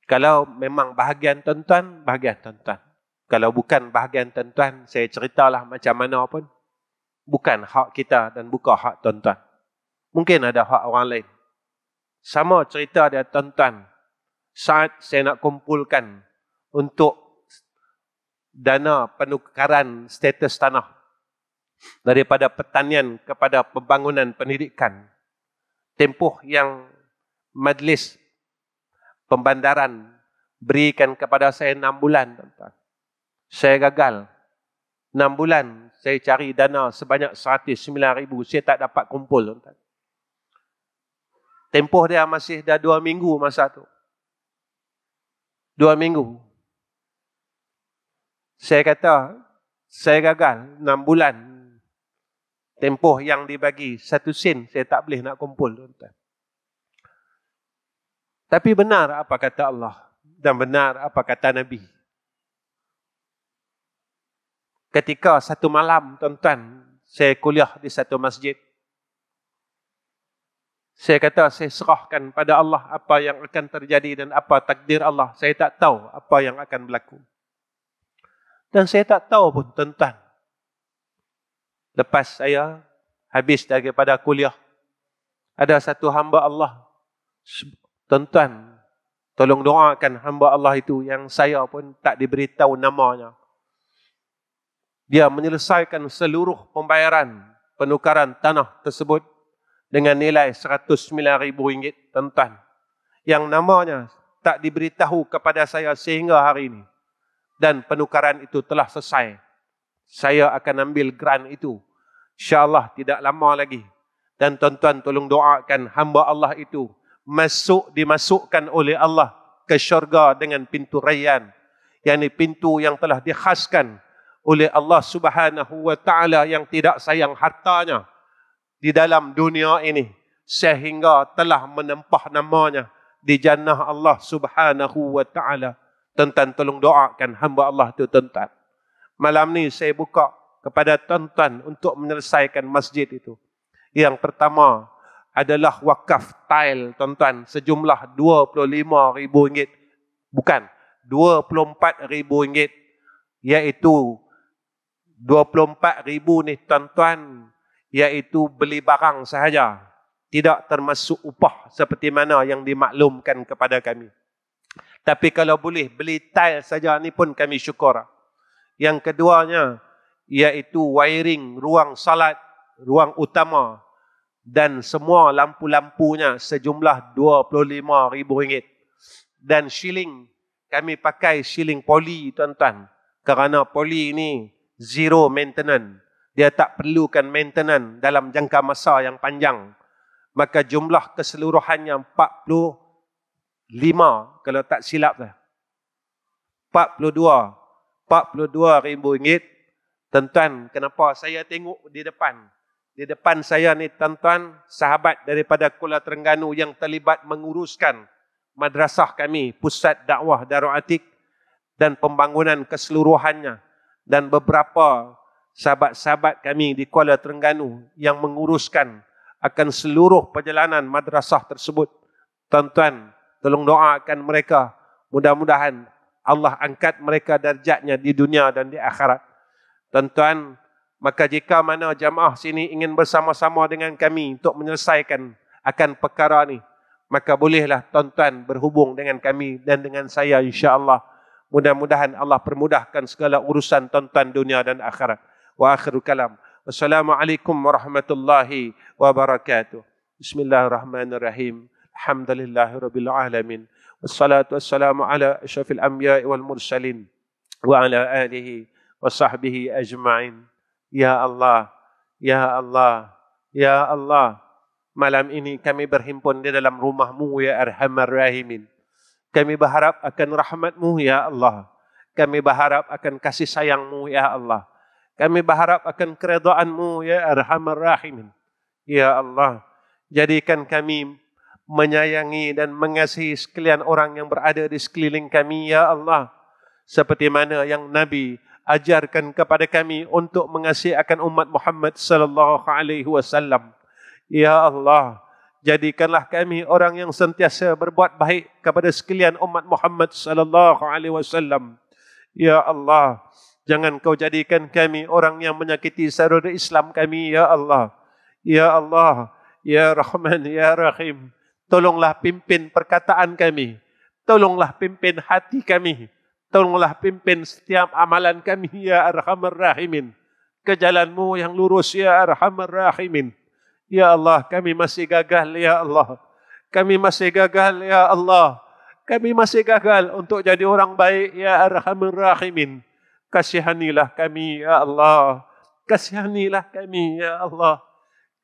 Kalau memang bahagian tuan-tuan, bahagian tuan-tuan. Kalau bukan bahagian tuan-tuan, saya ceritalah macam mana pun. Bukan hak kita dan bukan hak tuan-tuan. Mungkin ada hak orang lain. Sama cerita dia tuan-tuan. Saat saya nak kumpulkan untuk dana penukaran status tanah daripada pertanian kepada pembangunan pendidikan. Tempoh yang majlis pembandaran berikan kepada saya 6 bulan, tuan-tuan. Saya gagal. 6 bulan saya cari dana sebanyak 109,000. Saya tak dapat kumpul, tuan-tuan. Tempoh dia masih dah 2 minggu masa tu. 2 minggu. Saya kata, saya gagal 6 bulan. Tempoh yang dibagi 1 sen, saya tak boleh nak kumpul, tuan-tuan. Tapi benar apa kata Allah dan benar apa kata Nabi. Ketika satu malam, tuan-tuan, saya kuliah di satu masjid. Saya kata, saya serahkan pada Allah apa yang akan terjadi dan apa takdir Allah. Saya tak tahu apa yang akan berlaku. Dan saya tak tahu pun, tuan-tuan. Lepas saya habis daripada kuliah, ada satu hamba Allah, tuan-tuan, Tolong doakan hamba Allah itu yang saya pun tak diberitahu namanya. Dia menyelesaikan seluruh pembayaran penukaran tanah tersebut dengan nilai RM109,000, tuan-tuan. Yang namanya tak diberitahu kepada saya sehingga hari ini. Dan penukaran itu telah selesai. Saya akan ambil grant itu. InsyaAllah tidak lama lagi. Dan tuan-tuan tolong doakan hamba Allah itu dimasukkan oleh Allah ke syurga dengan pintu rayyan, yakni pintu yang telah dikhaskan oleh Allah Subhanahu wa taala yang tidak sayang hartanya di dalam dunia ini sehingga telah menempah namanya di jannah Allah Subhanahu wa taala. Tuan-tuan tolong doakan hamba Allah itu, tuan-tuan. Malam ni saya buka kepada tuan-tuan untuk menyelesaikan masjid itu. Yang pertama adalah wakaf tile, tuan-tuan, sejumlah RM25,000. Bukan, RM24,000. Iaitu RM24,000 ni, tuan-tuan, iaitu beli barang sahaja. Tidak termasuk upah seperti mana yang dimaklumkan kepada kami. Tapi kalau boleh beli tile saja ni pun kami syukur. Yang keduanya iaitu wiring ruang salat, ruang utama dan semua lampu-lampunya sejumlah RM25,000. Dan shilling, kami pakai shilling poli, tuan-tuan. Kerana poli ini zero maintenance. Dia tak perlukan maintenance dalam jangka masa yang panjang. Maka jumlah keseluruhannya 45, kalau tak silap lah. 42 ribu ringgit. Tuan-tuan, kenapa saya tengok di depan? Di depan saya ni, tuan-tuan, sahabat daripada Kuala Terengganu yang terlibat menguruskan madrasah kami, Pusat Dakwah Darul Atiq dan pembangunan keseluruhannya. Dan beberapa sahabat-sahabat kami di Kuala Terengganu yang menguruskan akan seluruh perjalanan madrasah tersebut. Tuan-tuan, tolong doakan mereka. Mudah-mudahan Allah angkat mereka darjatnya di dunia dan di akhirat. Tuan-tuan, maka jika mana jamaah sini ingin bersama-sama dengan kami untuk menyelesaikan akan perkara ni, maka bolehlah tuan-tuan berhubung dengan kami dan dengan saya, insya-Allah. Mudah-mudahan Allah permudahkan segala urusan tuan-tuan dunia dan akhirat. Wa akhiru kalam. Wassalamualaikum warahmatullahi wabarakatuh. Bismillahirrahmanirrahim. Alhamdulillahirabbil alamin. Wassalatu wassalamu ala asyrafil anbiya'i wal mursalin wa ala alihi wa sahbihi ajma'in. Ya Allah, Ya Allah, Ya Allah, malam ini kami berhimpun di dalam rumah-Mu, Ya Arhamar Rahimin. Kami berharap akan rahmat-Mu, Ya Allah. Kami berharap akan kasih sayang-Mu, Ya Allah. Kami berharap akan keredaan-Mu, Ya Arhamar Rahimin. Ya Allah, jadikan kami menyayangi dan mengasihi sekalian orang yang berada di sekeliling kami, Ya Allah. Seperti mana yang Nabi ajarkan kepada kami untuk mengasihi akan umat Muhammad sallallahu alaihi wasallam. Ya Allah, jadikanlah kami orang yang sentiasa berbuat baik kepada sekalian umat Muhammad sallallahu alaihi wasallam. Ya Allah, jangan Kau jadikan kami orang yang menyakiti saudara Islam kami, Ya Allah. Ya Allah, Ya Rahman, Ya Rahim, tolonglah pimpin perkataan kami. Tolonglah pimpin hati kami. Tolonglah pimpin setiap amalan kami, Ya Arhamar Rahimin, ke jalan-Mu yang lurus, Ya Arhamar Rahimin. Ya Allah, kami masih gagal, Ya Allah. Kami masih gagal, Ya Allah. Kami masih gagal untuk jadi orang baik, Ya Arhamar Rahimin. Kasihanilah kami, Ya Allah. Kasihanilah kami, Ya Allah.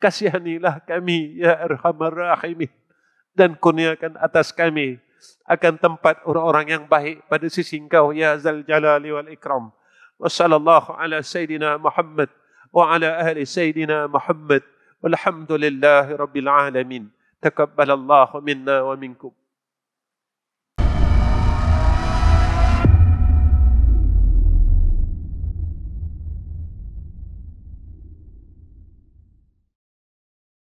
Kasihanilah kami, Ya Arhamar Rahimin. Dan kurniakan atas kami akan tempat orang-orang yang baik pada sisi Engkau, Ya Zal Jalali wal Ikram. Wa sallallahu ala Sayyidina Muhammad wa ala ahli Sayyidina Muhammad. Walhamdulillahi Rabbil Alamin. Taqabbalallahu minna wa minkum.